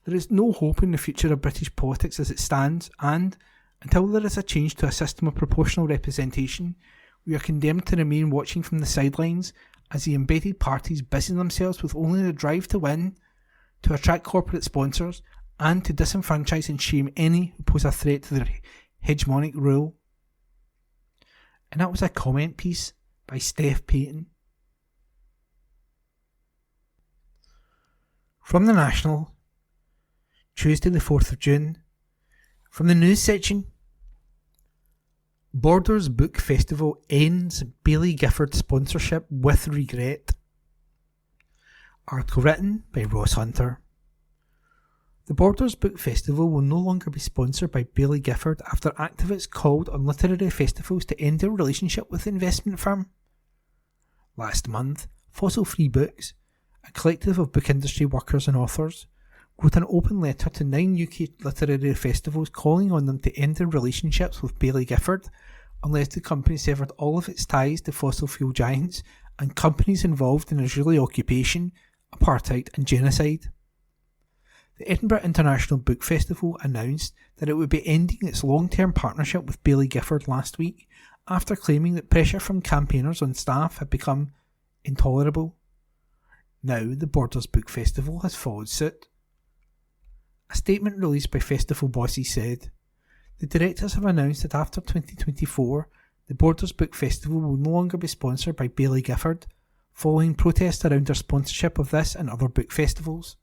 There is no hope in the future of British politics as it stands, and, until there is a change to a system of proportional representation, we are condemned to remain watching from the sidelines as the embedded parties busy themselves with only the drive to win, to attract corporate sponsors, and to disenfranchise and shame any who pose a threat to their hegemonic rule. And that was a comment piece by Steph Payton. From the National, Tuesday the 4th of June, from the news section. Borders Book Festival ends Baillie Gifford sponsorship with regret. Article written by Ross Hunter. The Borders Book Festival will no longer be sponsored by Baillie Gifford after activists called on literary festivals to end their relationship with the investment firm. Last month, Fossil Free Books, a collective of book industry workers and authors, wrote an open letter to 9 UK literary festivals calling on them to end their relationships with Baillie Gifford unless the company severed all of its ties to fossil fuel giants and companies involved in Israeli occupation, apartheid and genocide. The Edinburgh International Book Festival announced that it would be ending its long-term partnership with Baillie Gifford last week after claiming that pressure from campaigners on staff had become intolerable. Now the Borders Book Festival has followed suit. A statement released by festival bosses said, "The directors have announced that after 2024, the Borders Book Festival will no longer be sponsored by Baillie Gifford, following protests around their sponsorship of this and other book festivals.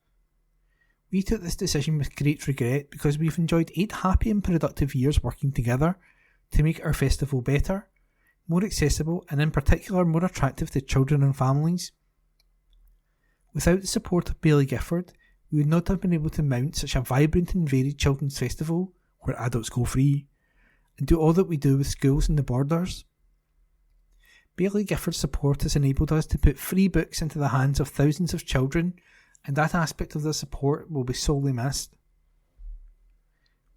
We took this decision with great regret because we've enjoyed 8 happy and productive years working together to make our festival better, more accessible and in particular more attractive to children and families. Without the support of Baillie Gifford, we would not have been able to mount such a vibrant and varied children's festival where adults go free, and do all that we do with schools and the borders. Baillie Gifford's support has enabled us to put free books into the hands of thousands of children, and that aspect of the support will be sorely missed.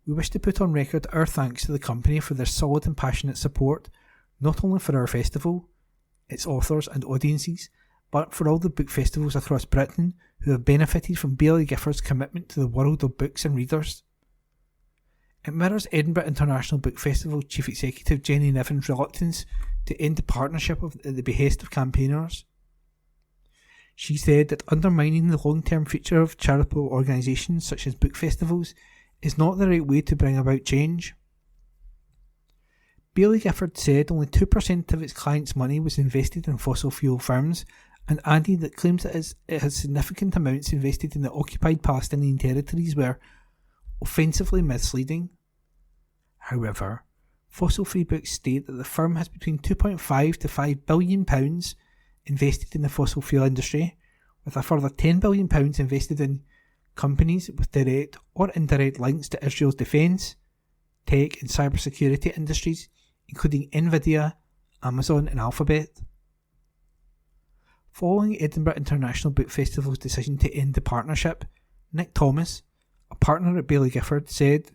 We wish to put on record our thanks to the company for their solid and passionate support, not only for our festival, its authors and audiences, but for all the book festivals across Britain who have benefited from Baillie Gifford's commitment to the world of books and readers." It mirrors Edinburgh International Book Festival Chief Executive Jenny Niven's reluctance to end the partnership at the behest of campaigners. She said that undermining the long-term future of charitable organisations such as book festivals is not the right way to bring about change. Baillie Gifford said only 2% of its clients' money was invested in fossil fuel firms, and added that claims that it has significant amounts invested in the occupied Palestinian territories were offensively misleading. However, Fossil Free Books state that the firm has between £2.5 to £5 billion invested in the fossil fuel industry, with a further £10 billion invested in companies with direct or indirect links to Israel's defence, tech and cybersecurity industries, including Nvidia, Amazon and Alphabet. Following Edinburgh International Book Festival's decision to end the partnership, Nick Thomas, a partner at Baillie Gifford, said,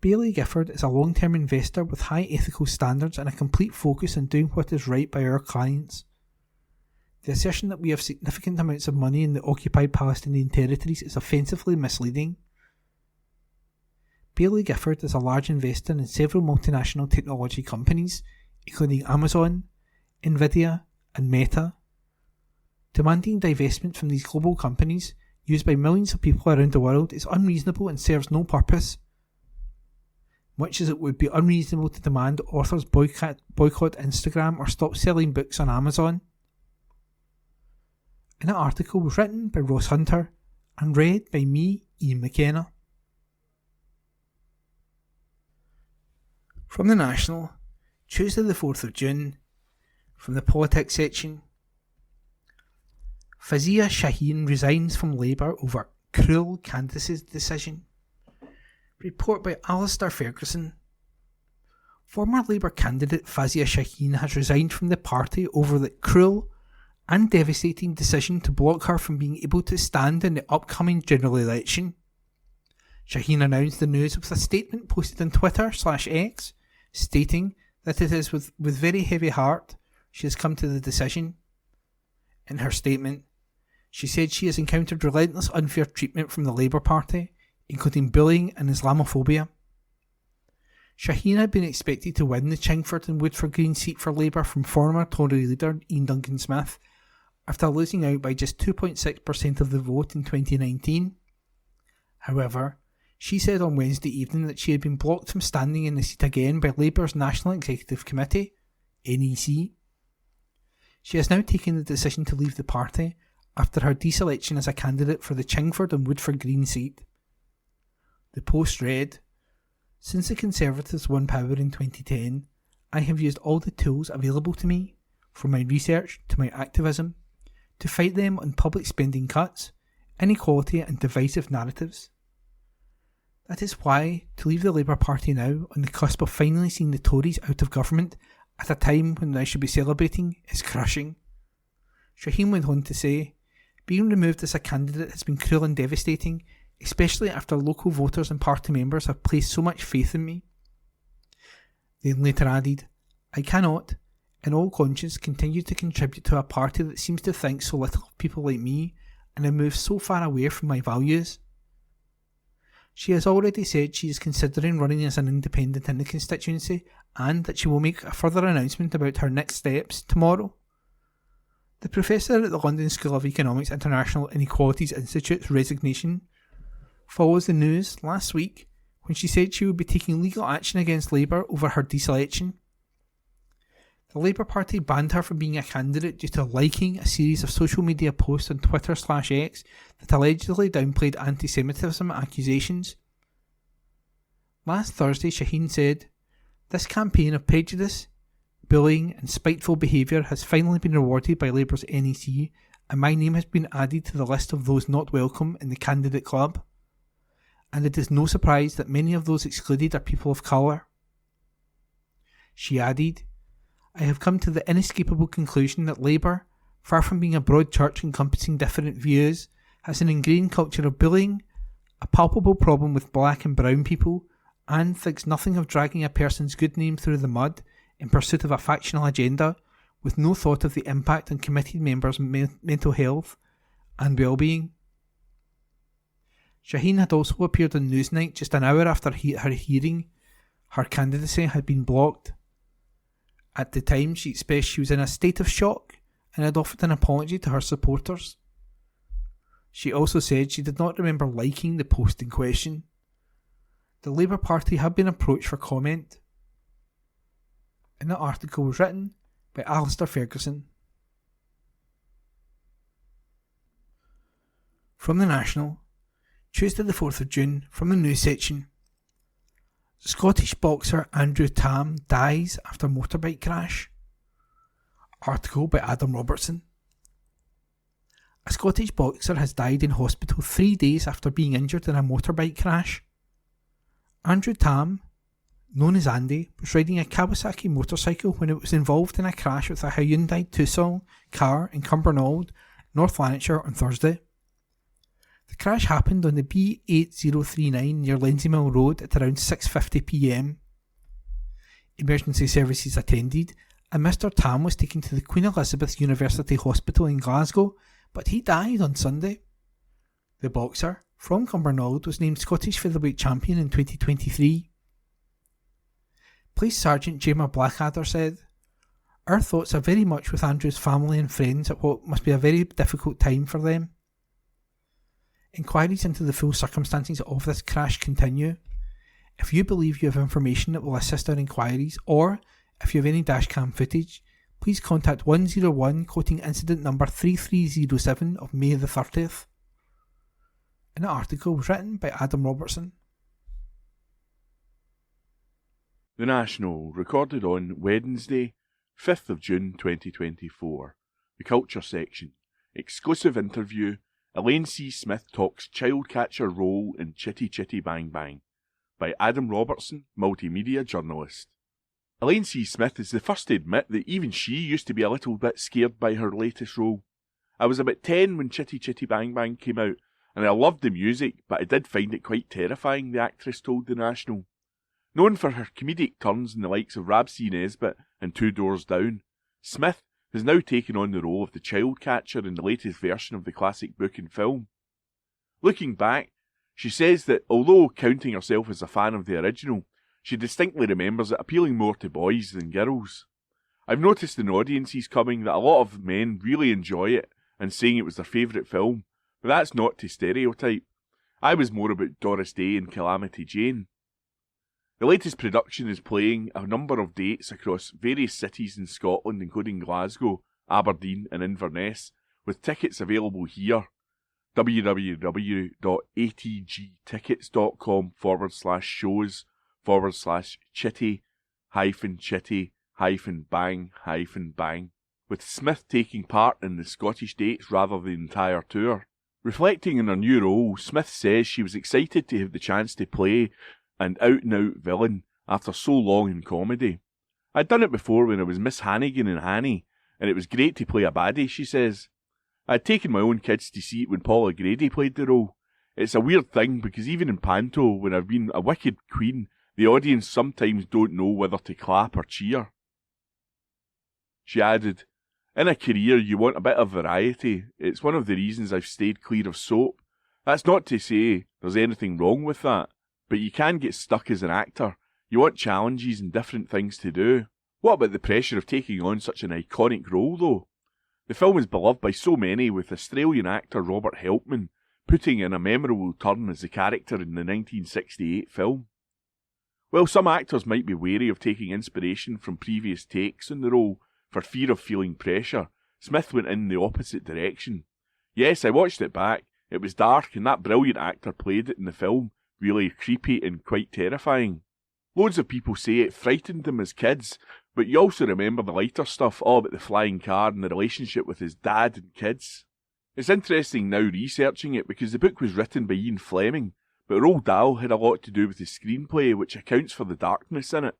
"Baillie Gifford is a long-term investor with high ethical standards and a complete focus on doing what is right by our clients. The assertion that we have significant amounts of money in the occupied Palestinian territories is offensively misleading. Baillie Gifford is a large investor in several multinational technology companies, including Amazon, Nvidia, and Meta. Demanding divestment from these global companies, used by millions of people around the world, is unreasonable and serves no purpose. Much as it would be unreasonable to demand authors boycott Instagram or stop selling books on Amazon." And that article was written by Ross Hunter and read by me, Ian McKenna. From the National, Tuesday the 4th of June, from the politics section. Fazia Shaheen resigns from Labour over cruel candidacy decision. Report by Alistair Ferguson. Former Labour candidate Fazia Shaheen has resigned from the party over the cruel and devastating decision to block her from being able to stand in the upcoming general election. Shaheen announced the news with a statement posted on Twitter/X, stating that it is with very heavy heart she has come to the decision. In her statement, she said she has encountered relentless unfair treatment from the Labour Party, including bullying and Islamophobia. Shaheen had been expected to win the Chingford and Woodford Green seat for Labour from former Tory leader Ian Duncan-Smith, after losing out by just 2.6% of the vote in 2019. However, she said on Wednesday evening that she had been blocked from standing in the seat again by Labour's National Executive Committee, NEC. She has now taken the decision to leave the party after her deselection as a candidate for the Chingford and Woodford Green seat. The post read, Since the Conservatives won power in 2010, I have used all the tools available to me, from my research to my activism, to fight them on public spending cuts, inequality and divisive narratives. That is why to leave the Labour Party now, on the cusp of finally seeing the Tories out of government at a time when I should be celebrating, is crushing. Shaheen went on to say, being removed as a candidate has been cruel and devastating, especially after local voters and party members have placed so much faith in me. They later added, I cannot, in all conscience, continue to contribute to a party that seems to think so little of people like me and have moved so far away from my values. She has already said she is considering running as an independent in the constituency and that she will make a further announcement about her next steps tomorrow. The professor at the London School of Economics International Inequalities Institute's resignation follows the news last week when she said she would be taking legal action against Labour over her deselection. The Labour Party banned her from being a candidate due to liking a series of social media posts on Twitter/X that allegedly downplayed anti-Semitism accusations. Last Thursday, Shaheen said, this campaign of prejudice, bullying and spiteful behaviour has finally been rewarded by Labour's NEC, and my name has been added to the list of those not welcome in the candidate club. And it is no surprise that many of those excluded are people of colour. She added, I have come to the inescapable conclusion that Labour, far from being a broad church encompassing different views, has an ingrained culture of bullying, a palpable problem with black and brown people, and thinks nothing of dragging a person's good name through the mud in pursuit of a factional agenda, with no thought of the impact on committee members' mental health and well-being. Shaheen had also appeared on Newsnight just an hour after her hearing. Her candidacy had been blocked. At the time, she expressed she was in a state of shock and had offered an apology to her supporters. She also said she did not remember liking the post in question. The Labour Party had been approached for comment. And the article was written by Alistair Ferguson. From the National, Tuesday the 4th of June, from the news section. Scottish boxer Andrew Tam dies after motorbike crash. Article by Adam Robertson. A Scottish boxer has died in hospital 3 days after being injured in a motorbike crash. Andrew Tam, known as Andy, was riding a Kawasaki motorcycle when it was involved in a crash with a Hyundai Tucson car in Cumbernauld, North Lanarkshire on Thursday. The crash happened on the B8039 near Lindsay Mill Road at around 6:50 p.m. Emergency services attended and Mr. Tam was taken to the Queen Elizabeth University Hospital in Glasgow, but he died on Sunday. The boxer, from Cumbernauld, was named Scottish Featherweight Champion in 2023. Police Sergeant Gemma Blackadder said, Our thoughts are very much with Andrew's family and friends at what must be a very difficult time for them. Inquiries into the full circumstances of this crash continue. If you believe you have information that will assist our inquiries, or if you have any dashcam footage, please contact 101 quoting incident number 3307 of May the 30th. And the article was written by Adam Robertson. The National, recorded on Wednesday, 5th of June 2024. The Culture section. Exclusive interview. Elaine C. Smith talks child catcher role in Chitty Chitty Bang Bang by Adam Robertson, multimedia journalist. Elaine C. Smith is the first to admit that even she used to be a little bit scared by her latest role. I was about 10 when Chitty Chitty Bang Bang came out, and I loved the music, but I did find it quite terrifying, the actress told The National. Known for her comedic turns in the likes of Rab C. Nesbitt and Two Doors Down, Smith has now taken on the role of the child catcher in the latest version of the classic book and film. Looking back, she says that although counting herself as a fan of the original, she distinctly remembers it appealing more to boys than girls. I've noticed in audiences coming that a lot of men really enjoy it and saying it was their favourite film, but that's not to stereotype. I was more about Doris Day and Calamity Jane. The latest production is playing a number of dates across various cities in Scotland, including Glasgow, Aberdeen and Inverness, with tickets available here. www.atgtickets.com/shows /chitty-chitty-bang-bang, with Smith taking part in the Scottish dates rather than the entire tour. Reflecting on her new role, Smith says she was excited to have the chance to play an out-and-out villain after so long in comedy. I'd done it before when I was Miss Hannigan in Hanny, and it was great to play a baddie, she says. I'd taken my own kids to see it when Paula Grady played the role. It's a weird thing because even in Panto, when I've been a wicked queen, the audience sometimes don't know whether to clap or cheer. She added, in a career you want a bit of variety. It's one of the reasons I've stayed clear of soap. That's not to say there's anything wrong with that, but you can get stuck as an actor. You want challenges and different things to do. What about the pressure of taking on such an iconic role though? The film is beloved by so many, with Australian actor Robert Helpman putting in a memorable turn as the character in the 1968 film. While some actors might be wary of taking inspiration from previous takes on the role for fear of feeling pressure, Smith went in the opposite direction. Yes, I watched it back. It was dark and that brilliant actor played it in the film really creepy and quite terrifying. Loads of people say it frightened them as kids, but you also remember the lighter stuff, all about the flying car and the relationship with his dad and kids. It's interesting now researching it because the book was written by Ian Fleming, but Roald Dahl had a lot to do with the screenplay, which accounts for the darkness in it.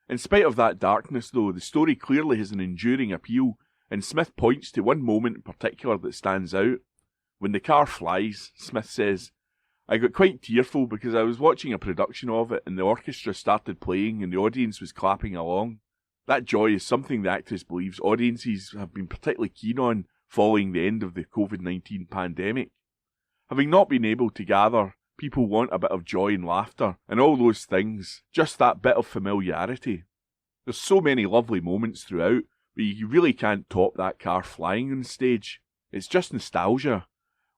In spite of that darkness though, the story clearly has an enduring appeal, and Smith points to one moment in particular that stands out. When the car flies, Smith says, I got quite tearful because I was watching a production of it and the orchestra started playing and the audience was clapping along. That joy is something the actress believes audiences have been particularly keen on following the end of the COVID-19 pandemic. Having not been able to gather, people want a bit of joy and laughter and all those things, just that bit of familiarity. There's so many lovely moments throughout, but you really can't top that car flying on stage. It's just nostalgia.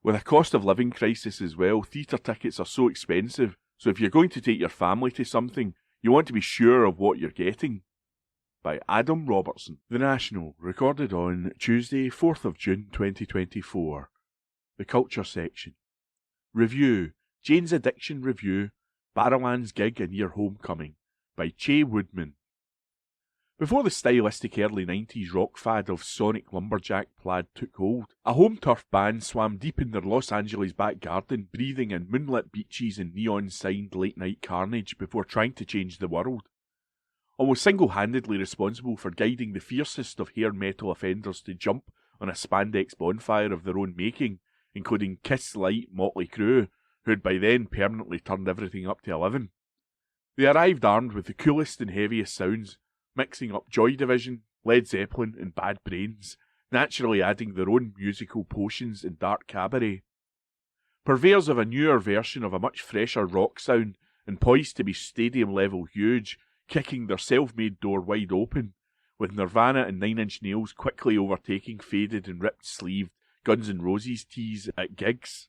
With a cost of living crisis as well, theatre tickets are so expensive, so if you're going to take your family to something, you want to be sure of what you're getting. By Adam Robertson. The National, recorded on Tuesday, 4th of June 2024. The Culture Section. Review, Jane's Addiction Review, Barrowland's Gig and Year Homecoming, by Che Woodman. Before the stylistic early 90s rock fad of sonic lumberjack plaid took hold, a home turf band swam deep in their Los Angeles back garden, breathing in moonlit beaches and neon-signed late-night carnage before trying to change the world. Almost single-handedly responsible for guiding the fiercest of hair metal offenders to jump on a spandex bonfire of their own making, including Kiss Light Motley Crue, who had by then permanently turned everything up to 11. They arrived armed with the coolest and heaviest sounds, mixing up Joy Division, Led Zeppelin and Bad Brains, naturally adding their own musical potions and dark cabaret. Purveyors of a newer version of a much fresher rock sound and poised to be stadium-level huge, kicking their self-made door wide open, with Nirvana and Nine Inch Nails quickly overtaking faded and ripped-sleeved Guns N' Roses tees at gigs.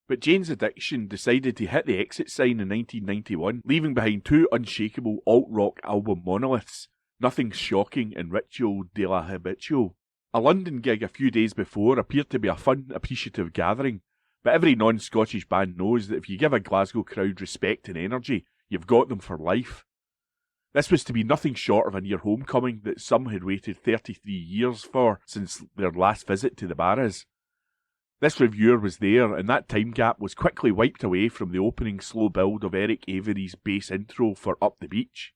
But Jane's Addiction decided to hit the exit sign in 1991, leaving behind two unshakable alt-rock album monoliths, Nothing Shocking and Ritual de la Habitual. A London gig a few days before appeared to be a fun, appreciative gathering, but every non-Scottish band knows that if you give a Glasgow crowd respect and energy, you've got them for life. This was to be nothing short of a near homecoming that some had waited 33 years for since their last visit to the Barras. This reviewer was there, and that time gap was quickly wiped away from the opening slow build of Eric Avery's bass intro for Up the Beach.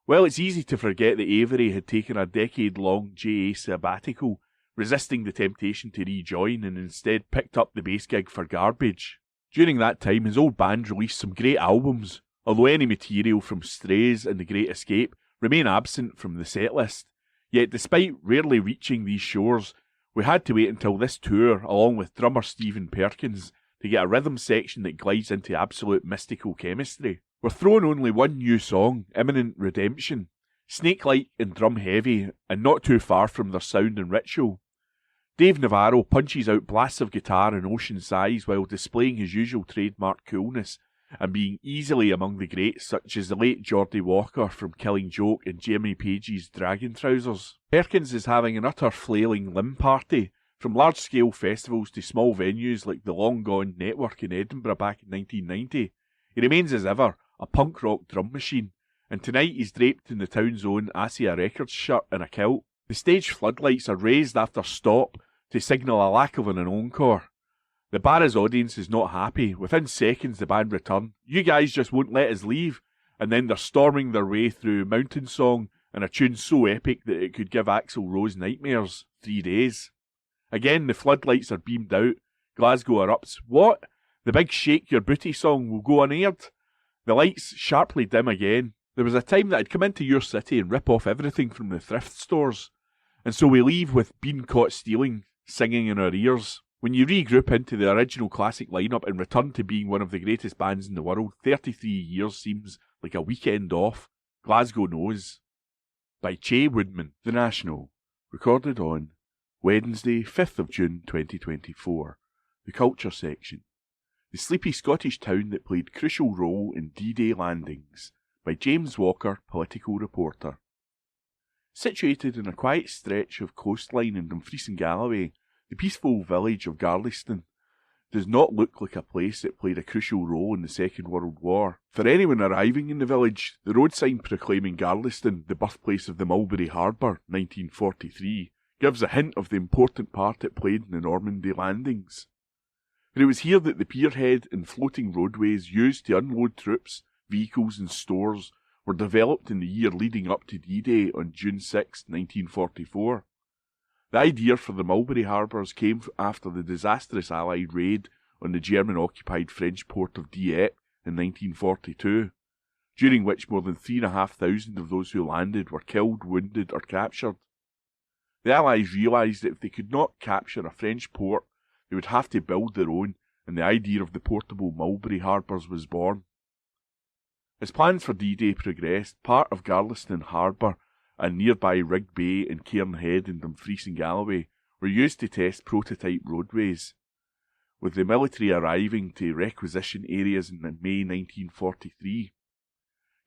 Well, it's easy to forget that Avery had taken a decade-long JA sabbatical, resisting the temptation to rejoin, and instead picked up the bass gig for Garbage. During that time, his old band released some great albums, although any material from Strays and The Great Escape remain absent from the setlist. Yet despite rarely reaching these shores, we had to wait until this tour, along with drummer Stephen Perkins, to get a rhythm section that glides into absolute mystical chemistry. We're thrown only one new song, Imminent Redemption, snake-like and drum-heavy, and not too far from their sound and ritual. Dave Navarro punches out blasts of guitar and ocean sighs while displaying his usual trademark coolness, and being easily among the greats such as the late Geordie Walker from Killing Joke and Jimmy Page's Dragon Trousers. Perkins is having an utter flailing limb party, from large-scale festivals to small venues like the long-gone Network in Edinburgh back in 1990. He remains as ever a punk rock drum machine, and tonight he's draped in the town's own Asia Records shirt and a kilt. The stage floodlights are raised after stop to signal a lack of an encore. The bar's audience is not happy. Within seconds the band return. You guys just won't let us leave. And then they're storming their way through Mountain Song and a tune so epic that it could give Axl Rose nightmares 3 days. Again, the floodlights are beamed out. Glasgow erupts. What? The big Shake Your Booty song will go unaired? The lights sharply dim again. There was a time that I'd come into your city and rip off everything from the thrift stores. And so we leave with Been Caught Stealing singing in our ears. When you regroup into the original classic lineup and return to being one of the greatest bands in the world, 33 years seems like a weekend off. Glasgow knows. By Che Woodman, The National. Recorded on Wednesday, 5th of June 2024. The Culture Section. The sleepy Scottish town that played crucial role in D-Day landings. By James Walker, political reporter. Situated in a quiet stretch of coastline in Dumfries and Galloway, the peaceful village of Garliston does not look like a place that played a crucial role in the Second World War. For anyone arriving in the village, the road sign proclaiming Garliston, the birthplace of the Mulberry Harbour, 1943, gives a hint of the important part it played in the Normandy landings. For it was here that the pierhead and floating roadways used to unload troops, vehicles and stores were developed in the year leading up to D-Day on June 6, 1944. The idea for the Mulberry Harbours came after the disastrous Allied raid on the German-occupied French port of Dieppe in 1942, during which more than 3,500 of those who landed were killed, wounded or captured. The Allies realised that if they could not capture a French port, they would have to build their own, and the idea of the portable Mulberry Harbours was born. As plans for D-Day progressed, part of Garliston Harbour and nearby Rig Bay and Cairn Head in Dumfries and Galloway were used to test prototype roadways, with the military arriving to requisition areas in May 1943.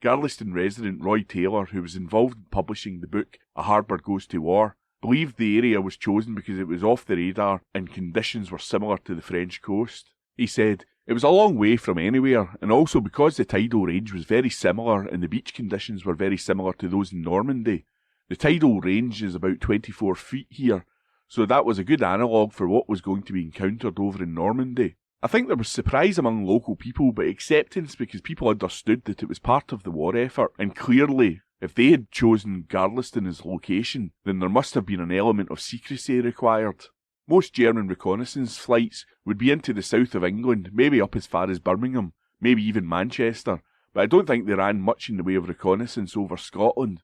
Garliston resident Roy Taylor, who was involved in publishing the book A Harbour Goes to War, believed the area was chosen because it was off the radar and conditions were similar to the French coast. He said, "It was a long way from anywhere, and also because the tidal range was very similar and the beach conditions were very similar to those in Normandy. The tidal range is about 24 feet here, so that was a good analogue for what was going to be encountered over in Normandy. I think there was surprise among local people, but acceptance because people understood that it was part of the war effort, and clearly, if they had chosen Garliston as location, then there must have been an element of secrecy required. Most German reconnaissance flights would be into the south of England, maybe up as far as Birmingham, maybe even Manchester, but I don't think they ran much in the way of reconnaissance over Scotland,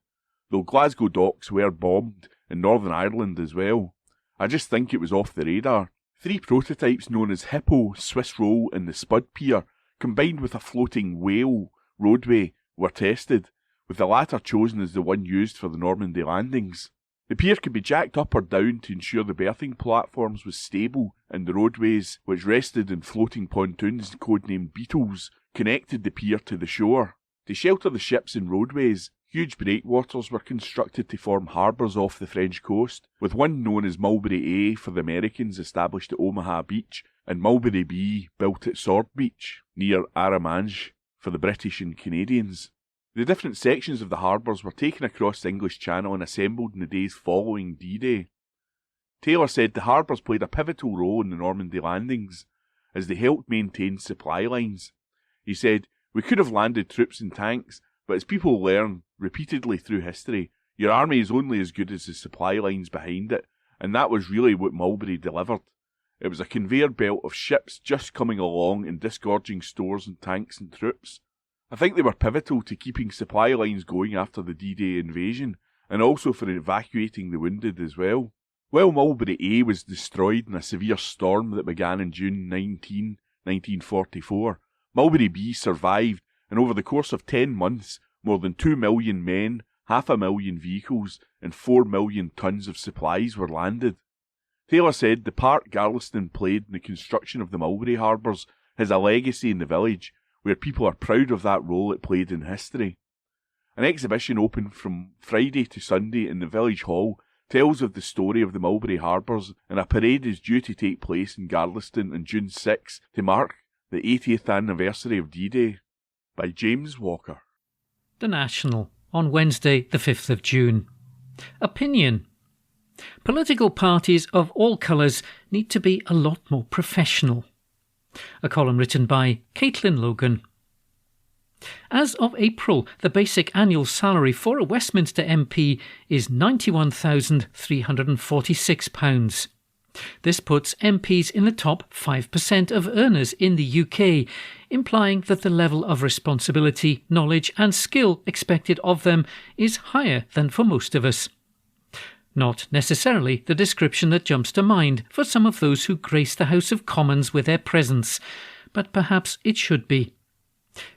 though Glasgow docks were bombed, and Northern Ireland as well. I just think it was off the radar. 3 prototypes known as Hippo, Swiss Roll and the Spud Pier, combined with a floating whale roadway, were tested, with the latter chosen as the one used for the Normandy landings. The pier could be jacked up or down to ensure the berthing platforms was stable, and the roadways, which rested in floating pontoons codenamed Beetles, connected the pier to the shore. To shelter the ships and roadways, huge breakwaters were constructed to form harbours off the French coast, with one known as Mulberry A for the Americans established at Omaha Beach, and Mulberry B built at Sword Beach, near Arromanches, for the British and Canadians. The different sections of the harbours were taken across the English Channel and assembled in the days following D-Day. Taylor said the harbours played a pivotal role in the Normandy landings, as they helped maintain supply lines. He said, "We could have landed troops and tanks, but as people learn repeatedly through history, your army is only as good as the supply lines behind it, and that was really what Mulberry delivered. It was a conveyor belt of ships just coming along and disgorging stores and tanks and troops. I think they were pivotal to keeping supply lines going after the D-Day invasion, and also for evacuating the wounded as well." While Mulberry A was destroyed in a severe storm that began in June 19, 1944, Mulberry B survived, and over the course of 10 months, more than 2 million men, 500,000 vehicles, and 4 million tons of supplies were landed. Taylor said the part Garliston played in the construction of the Mulberry Harbours has a legacy in the village, where people are proud of that role it played in history. An exhibition open from Friday to Sunday in the village hall tells of the story of the Mulberry Harbours, and a parade is due to take place in Garliston on June 6 to mark the 80th anniversary of D-Day. by James Walker. The National, on Wednesday the 5th of June. Opinion. Political parties of all colours need to be a lot more professional. A column written by Caitlin Logan. As of April, the basic annual salary for a Westminster MP is £91,346. This puts MPs in the top 5% of earners in the UK, implying that the level of responsibility, knowledge and skill expected of them is higher than for most of us. Not necessarily the description that jumps to mind for some of those who grace the House of Commons with their presence, but perhaps it should be.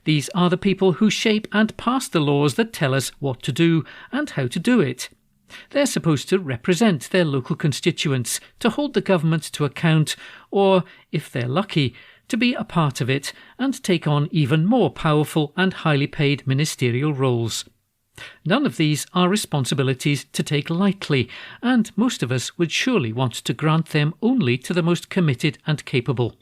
These are the people who shape and pass the laws that tell us what to do and how to do it. They're supposed to represent their local constituents, to hold the government to account, or, if they're lucky, to be a part of it and take on even more powerful and highly paid ministerial roles. None of these are responsibilities to take lightly, and most of us would surely want to grant them only to the most committed and capable.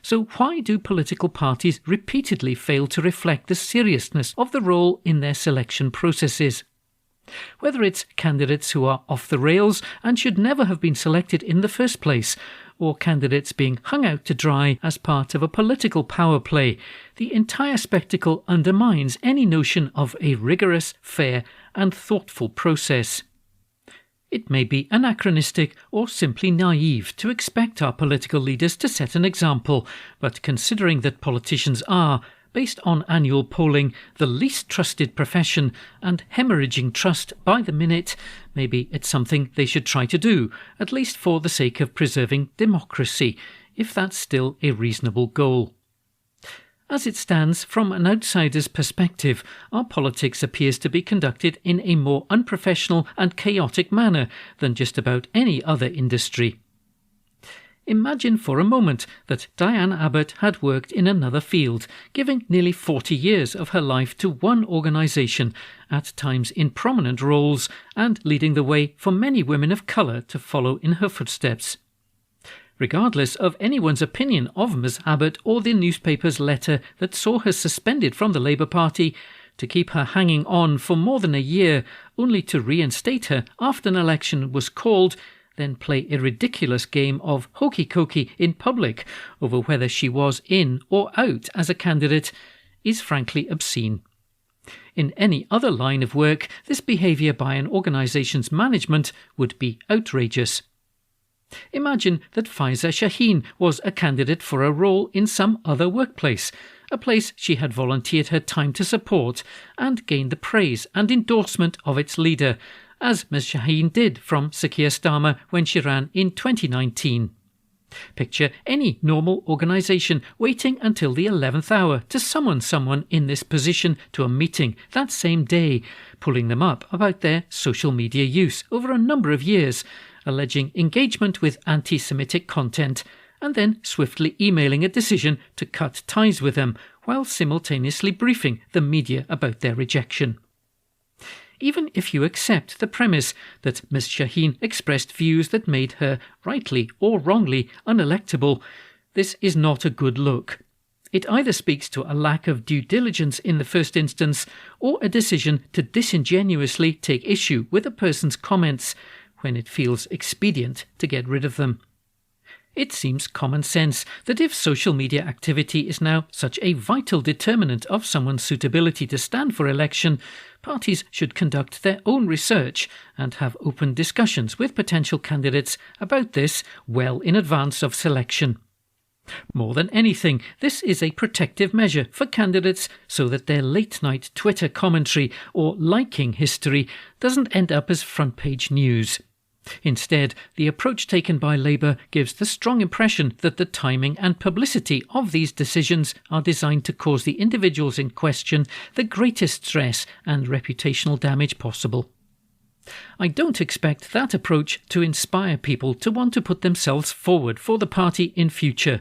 So why do political parties repeatedly fail to reflect the seriousness of the role in their selection processes? Whether it's candidates who are off the rails and should never have been selected in the first place, or candidates being hung out to dry as part of a political power play, the entire spectacle undermines any notion of a rigorous, fair and thoughtful process. It may be anachronistic or simply naive to expect our political leaders to set an example, but considering that politicians are, based on annual polling, the least trusted profession and hemorrhaging trust by the minute, maybe it's something they should try to do, at least for the sake of preserving democracy, if that's still a reasonable goal. As it stands, from an outsider's perspective, our politics appears to be conducted in a more unprofessional and chaotic manner than just about any other industry. Imagine for a moment that Diane Abbott had worked in another field, giving nearly 40 years of her life to one organisation, at times in prominent roles, and leading the way for many women of colour to follow in her footsteps. Regardless of anyone's opinion of Ms Abbott or the newspaper's letter that saw her suspended from the Labour Party, to keep her hanging on for more than a year, only to reinstate her after an election was called, then play a ridiculous game of hokey-cokey in public over whether she was in or out as a candidate, is frankly obscene. In any other line of work, this behaviour by an organisation's management would be outrageous. Imagine that Faiza Shaheen was a candidate for a role in some other workplace, a place she had volunteered her time to support and gained the praise and endorsement of its leader, as Ms Shaheen did from Sir Keir Starmer when she ran in 2019. Picture any normal organisation waiting until the 11th hour to summon someone in this position to a meeting that same day, pulling them up about their social media use over a number of years, alleging engagement with anti-Semitic content, and then swiftly emailing a decision to cut ties with them, while simultaneously briefing the media about their rejection. Even if you accept the premise that Ms Shaheen expressed views that made her, rightly or wrongly, unelectable, this is not a good look. It either speaks to a lack of due diligence in the first instance, or a decision to disingenuously take issue with a person's comments when it feels expedient to get rid of them. It seems common sense that if social media activity is now such a vital determinant of someone's suitability to stand for election, parties should conduct their own research and have open discussions with potential candidates about this well in advance of selection. More than anything, this is a protective measure for candidates so that their late-night Twitter commentary or liking history doesn't end up as front-page news. Instead, the approach taken by Labour gives the strong impression that the timing and publicity of these decisions are designed to cause the individuals in question the greatest stress and reputational damage possible. I don't expect that approach to inspire people to want to put themselves forward for the party in future,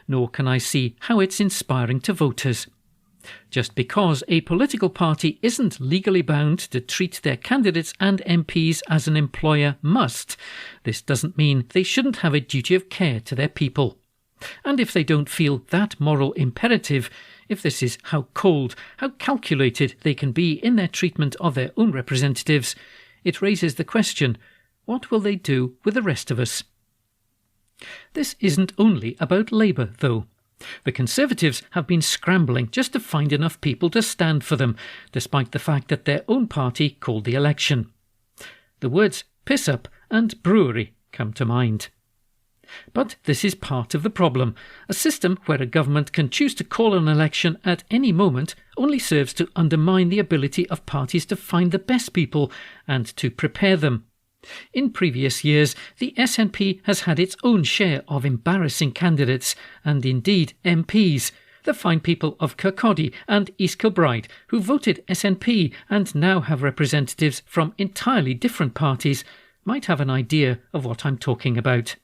nor can I see how it's inspiring to voters. Just because a political party isn't legally bound to treat their candidates and MPs as an employer must, this doesn't mean they shouldn't have a duty of care to their people. And if they don't feel that moral imperative, if this is how cold, how calculated they can be in their treatment of their own representatives, it raises the question, what will they do with the rest of us? This isn't only about Labour, though. The Conservatives have been scrambling just to find enough people to stand for them, despite the fact that their own party called the election. The words piss up and brewery come to mind. But this is part of the problem. A system where a government can choose to call an election at any moment only serves to undermine the ability of parties to find the best people and to prepare them. In previous years, the SNP has had its own share of embarrassing candidates, and indeed MPs. The fine people of Kirkcaldy and East Kilbride, who voted SNP and now have representatives from entirely different parties, might have an idea of what I'm talking about.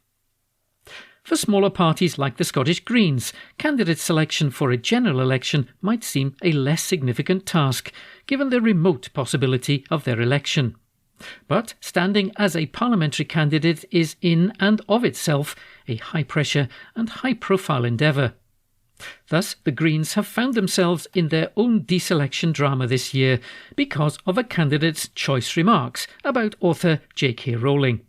For smaller parties like the Scottish Greens, candidate selection for a general election might seem a less significant task, given the remote possibility of their election. But standing as a parliamentary candidate is in and of itself a high-pressure and high-profile endeavour. Thus, the Greens have found themselves in their own deselection drama this year because of a candidate's choice remarks about author J.K. Rowling.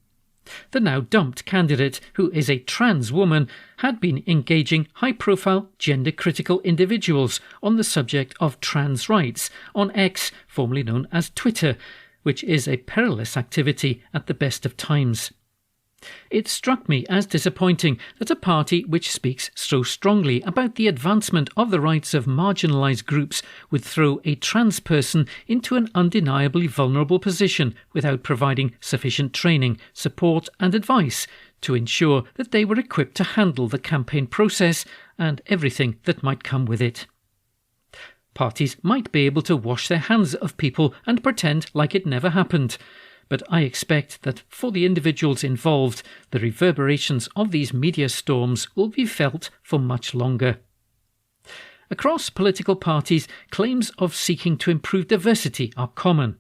The now dumped candidate, who is a trans woman, had been engaging high-profile gender-critical individuals on the subject of trans rights on X, formerly known as Twitter, which is a perilous activity at the best of times. It struck me as disappointing that a party which speaks so strongly about the advancement of the rights of marginalised groups would throw a trans person into an undeniably vulnerable position without providing sufficient training, support and advice to ensure that they were equipped to handle the campaign process and everything that might come with it. Parties might be able to wash their hands of people and pretend like it never happened, but I expect that for the individuals involved, the reverberations of these media storms will be felt for much longer. Across political parties, claims of seeking to improve diversity are common.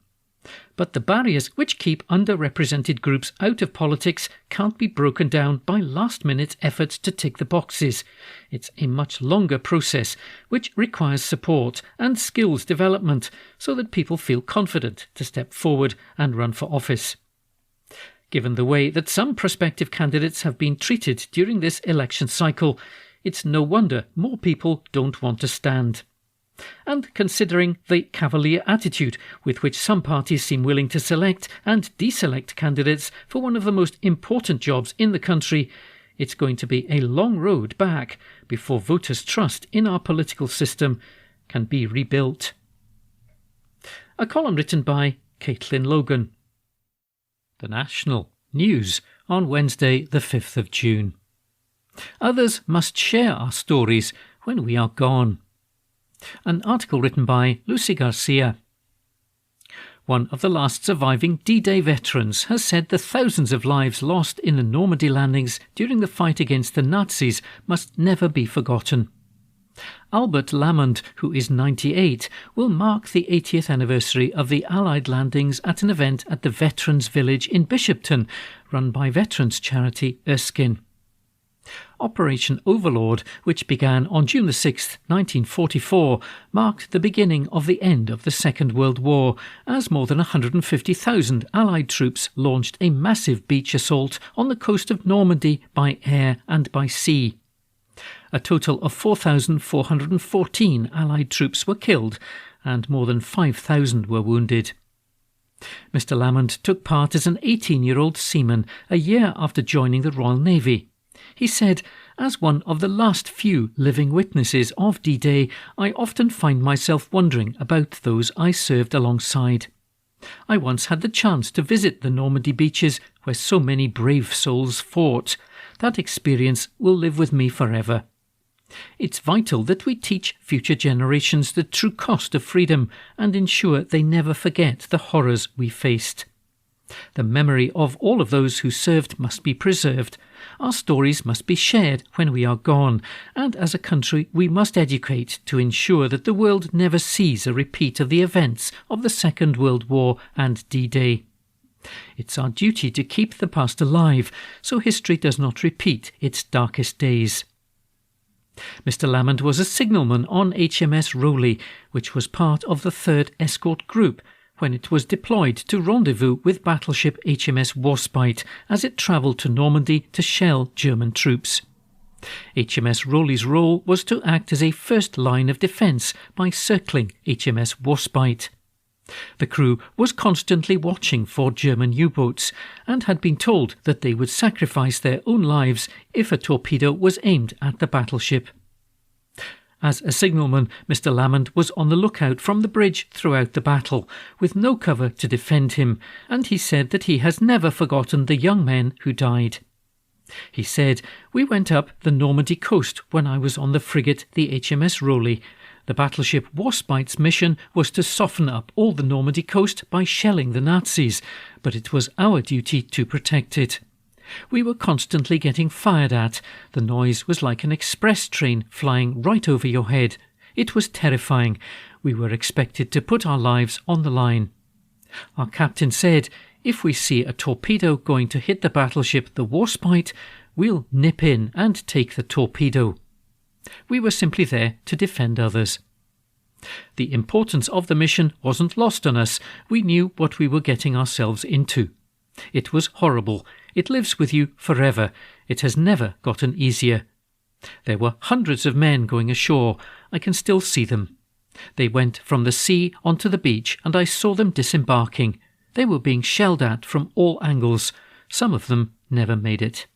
But the barriers which keep underrepresented groups out of politics can't be broken down by last-minute efforts to tick the boxes. It's a much longer process which requires support and skills development so that people feel confident to step forward and run for office. Given the way that some prospective candidates have been treated during this election cycle, it's no wonder more people don't want to stand. And considering the cavalier attitude with which some parties seem willing to select and deselect candidates for one of the most important jobs in the country, it's going to be a long road back before voters' trust in our political system can be rebuilt. A column written by Caitlin Logan. The National News on Wednesday the 5th of June. Others must share our stories when we are gone. An article written by Lucy Garcia. One of the last surviving D-Day veterans has said the thousands of lives lost in the Normandy landings during the fight against the Nazis must never be forgotten. Albert Lamond, who is 98, will mark the 80th anniversary of the Allied landings at an event at the Veterans Village in Bishopton, run by veterans charity Erskine. Operation Overlord, which began on June 6, 1944, marked the beginning of the end of the Second World War, as more than 150,000 Allied troops launched a massive beach assault on the coast of Normandy by air and by sea. A total of 4,414 Allied troops were killed, and more than 5,000 were wounded. Mr. Lamond took part as an 18-year-old seaman a year after joining the Royal Navy. He said, "As one of the last few living witnesses of D-Day, I often find myself wondering about those I served alongside. I once had the chance to visit the Normandy beaches where so many brave souls fought. That experience will live with me forever. It's vital that we teach future generations the true cost of freedom and ensure they never forget the horrors we faced. The memory of all of those who served must be preserved. Our stories must be shared when we are gone, and as a country we must educate to ensure that the world never sees a repeat of the events of the Second World War and D-Day. It's our duty to keep the past alive, so history does not repeat its darkest days." Mr. Lamond was a signalman on HMS Rowley, which was part of the 3rd Escort Group, when it was deployed to rendezvous with battleship HMS Warspite as it travelled to Normandy to shell German troops. HMS Rowley's role was to act as a first line of defence by circling HMS Warspite. The crew was constantly watching for German U-boats and had been told that they would sacrifice their own lives if a torpedo was aimed at the battleship. As a signalman, Mr. Lamond was on the lookout from the bridge throughout the battle, with no cover to defend him, and he said that he has never forgotten the young men who died. He said, "We went up the Normandy coast when I was on the frigate the HMS Rowley. The battleship Warspite's mission was to soften up all the Normandy coast by shelling the Nazis, but it was our duty to protect it. We were constantly getting fired at. The noise was like an express train flying right over your head. It was terrifying. We were expected to put our lives on the line." Our captain said, "If we see a torpedo going to hit the battleship the Warspite, we'll nip in and take the torpedo." We were simply there to defend others. The importance of the mission wasn't lost on us. We knew what we were getting ourselves into. It was horrible. It lives with you forever. It has never gotten easier. There were hundreds of men going ashore. I can still see them. They went from the sea onto the beach, and I saw them disembarking. They were being shelled at from all angles. Some of them never made it.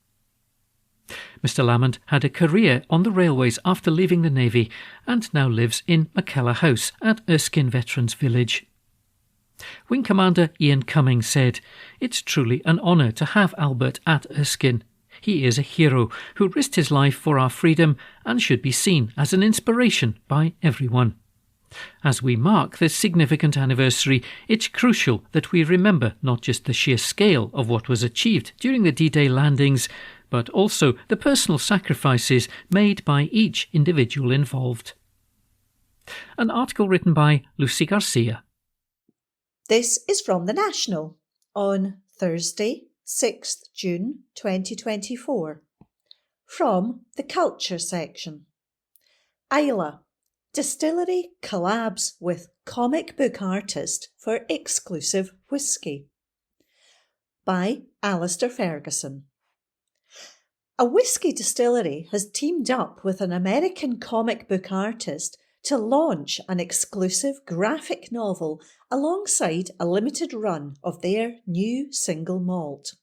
Mr. Lamond had a career on the railways after leaving the Navy and now lives in McKellar House at Erskine Veterans Village. Wing Commander Ian Cumming said, "It's truly an honour to have Albert at Erskine. He is a hero who risked his life for our freedom and should be seen as an inspiration by everyone. As we mark this significant anniversary, it's crucial that we remember not just the sheer scale of what was achieved during the D-Day landings, but also the personal sacrifices made by each individual involved." An article written by Lucy Garcia. This is from The National on Thursday, 6th June 2024. From the Culture section. Islay. Distillery collabs with comic book artist for exclusive whisky. By Alistair Ferguson. A whisky distillery has teamed up with an American comic book artist to launch an exclusive graphic novel alongside a limited run of their new single malt.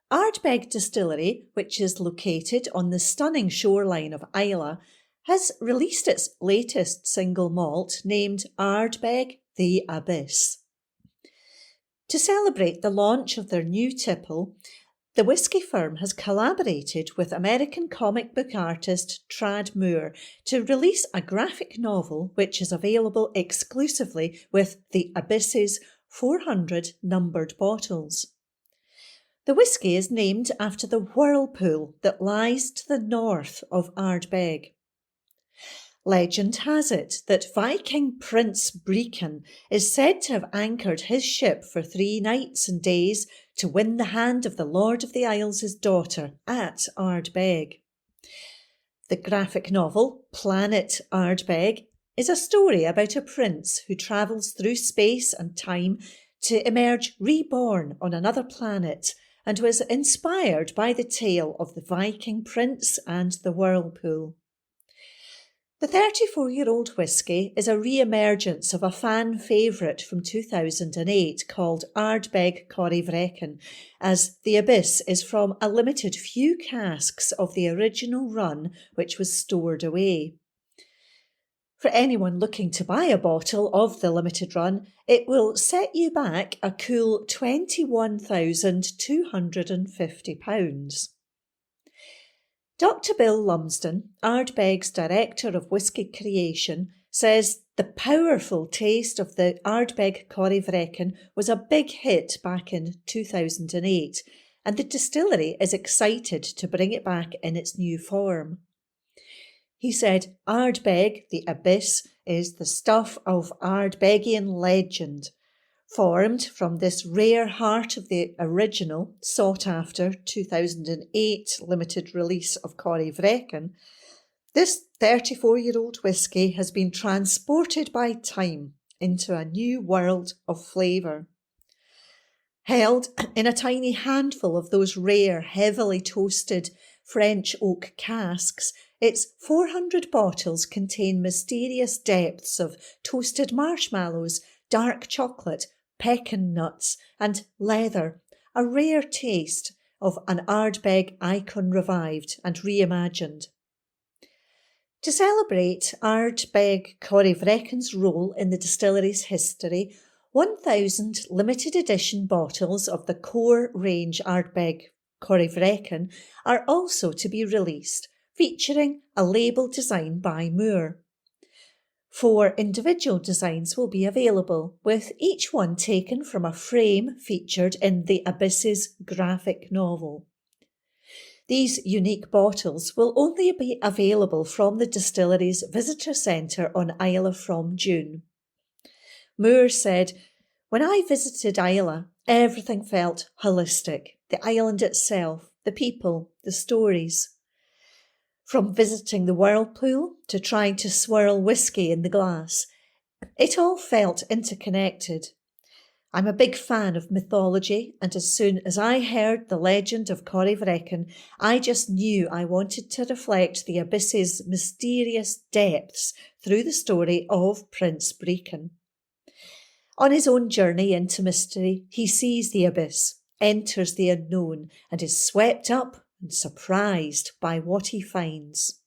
Ardbeg Distillery, which is located on the stunning shoreline of Islay, has released its latest single malt named Ardbeg The Abyss. To celebrate the launch of their new tipple, the whisky firm has collaborated with American comic book artist Trad Moore to release a graphic novel which is available exclusively with The Abyss's 400 numbered bottles. The whisky is named after the whirlpool that lies to the north of Ardbeg. Legend has it that Viking Prince Brecon is said to have anchored his ship for 3 nights and days to win the hand of the Lord of the Isles' daughter at Ardbeg. The graphic novel, Planet Ardbeg, is a story about a prince who travels through space and time to emerge reborn on another planet and was inspired by the tale of the Viking prince and the whirlpool. The 34-year-old whisky is a re-emergence of a fan favourite from 2008 called Ardbeg Corryvreckan, as The Abyss is from a limited few casks of the original run which was stored away. For anyone looking to buy a bottle of the limited run, it will set you back a cool £21,250. Dr. Bill Lumsden, Ardbeg's Director of Whisky Creation, says the powerful taste of the Ardbeg Corryvreckan was a big hit back in 2008, and the distillery is excited to bring it back in its new form. He said, Ardbeg, the Abyss, is the stuff of Ardbegian legend. Formed from this rare heart of the original, sought-after 2008 limited release of Corryvreckan, This 34-year-old whisky has been transported by time into a new world of flavour. Held in a tiny handful of those rare, heavily toasted French oak casks, its 400 bottles contain mysterious depths of toasted marshmallows, dark chocolate, pecan nuts and leather, a rare taste of an Ardbeg icon revived and reimagined. To celebrate Ardbeg Corryvrecken's role in the distillery's history, 1,000 limited edition bottles of the core range Ardbeg Corryvrecken are also to be released, featuring a label design by Moore. 4 individual designs will be available, with each one taken from a frame featured in the Abyss's graphic novel. These unique bottles will only be available from the distillery's visitor centre on Islay from June. Moore said, "When I visited Islay, everything felt holistic. The island itself, the people, the stories. From visiting the whirlpool to trying to swirl whisky in the glass, it all felt interconnected. I'm a big fan of mythology, and as soon as I heard the legend of Corryvrecken, I just knew I wanted to reflect the Abyss's mysterious depths through the story of Prince Brecon." On his own journey into mystery, he sees the Abyss, enters the unknown, and is swept up and surprised by what he finds.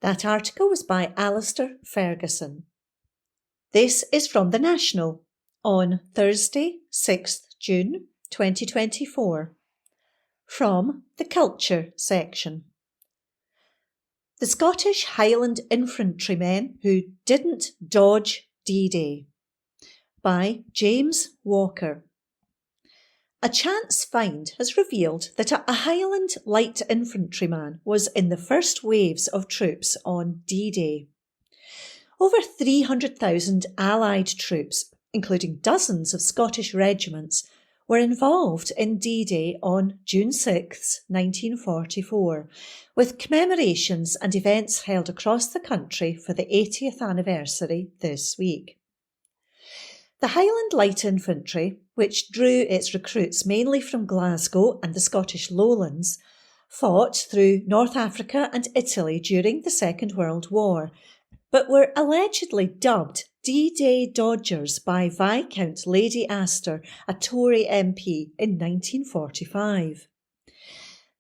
That article was by Alistair Ferguson. This is from The National on Thursday, 6th June 2024, from the Culture section. The Scottish Highland Infantrymen Who Didn't Dodge D-Day by James Walker. A chance find has revealed that a Highland light infantryman was in the first waves of troops on D-Day. Over 300,000 Allied troops, including dozens of Scottish regiments, were involved in D-Day on June 6, 1944, with commemorations and events held across the country for the 80th anniversary this week. The Highland Light Infantry, which drew its recruits mainly from Glasgow and the Scottish Lowlands, fought through North Africa and Italy during the Second World War, but were allegedly dubbed D-Day Dodgers by Viscount Lady Astor, a Tory MP, in 1945.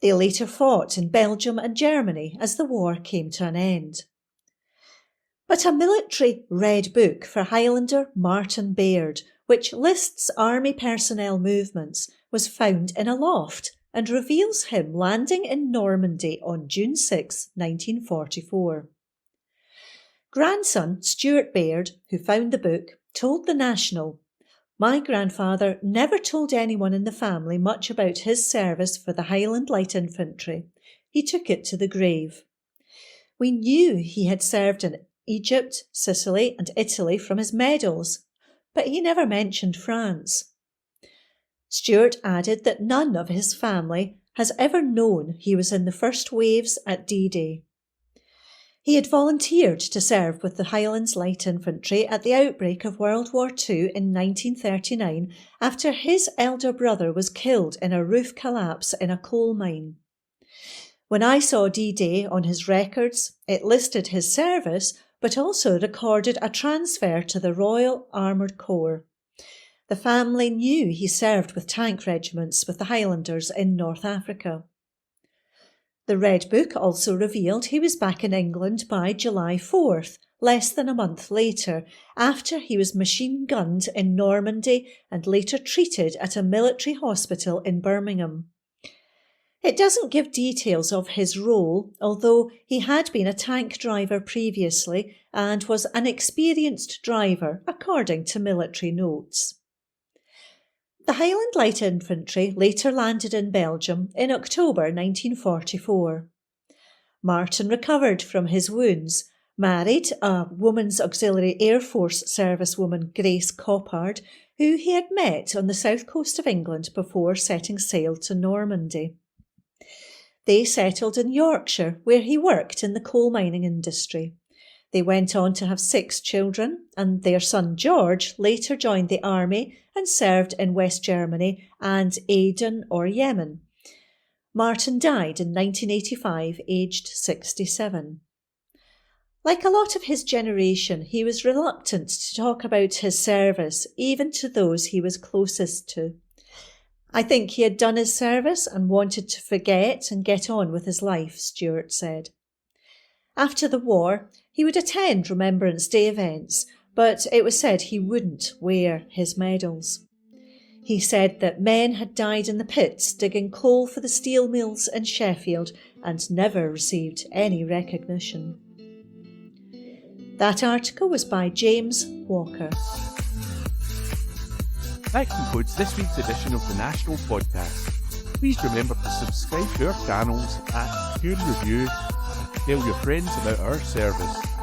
They later fought in Belgium and Germany as the war came to an end. But a military red book for Highlander Martin Baird, which lists army personnel movements, was found in a loft and reveals him landing in Normandy on June 6, 1944. Grandson Stuart Baird, who found the book, told The National, "My grandfather never told anyone in the family much about his service for the Highland Light Infantry. He took it to the grave. We knew he had served in Egypt, Sicily and Italy from his medals, but he never mentioned France." Stuart added that none of his family has ever known he was in the first waves at D-Day. He had volunteered to serve with the Highlands Light Infantry at the outbreak of World War II in 1939 after his elder brother was killed in a roof collapse in a coal mine. When I saw D-Day on his records, it listed his service but also recorded a transfer to the Royal Armoured Corps. The family knew he served with tank regiments with the Highlanders in North Africa. The Red Book also revealed he was back in England by July 4th, less than a month later, after he was machine-gunned in Normandy and later treated at a military hospital in Birmingham. It doesn't give details of his role, although he had been a tank driver previously and was an experienced driver, according to military notes. The Highland Light Infantry later landed in Belgium in October 1944. Martin recovered from his wounds, married a Women's Auxiliary Air Force servicewoman Grace Coppard, who he had met on the south coast of England before setting sail to Normandy. They settled in Yorkshire, where he worked in the coal mining industry. They went on to have 6 children, and their son George later joined the army and served in West Germany and Aden or Yemen. Martin died in 1985, aged 67. Like a lot of his generation, he was reluctant to talk about his service, even to those he was closest to. I think he had done his service and wanted to forget and get on with his life, Stewart said. After the war, he would attend Remembrance Day events, but it was said he wouldn't wear his medals. He said that men had died in the pits digging coal for the steel mills in Sheffield and never received any recognition. That article was by James Walker. That concludes this week's edition of the National Podcast. Please remember to subscribe to our channels at Pure Review and tell your friends about our service.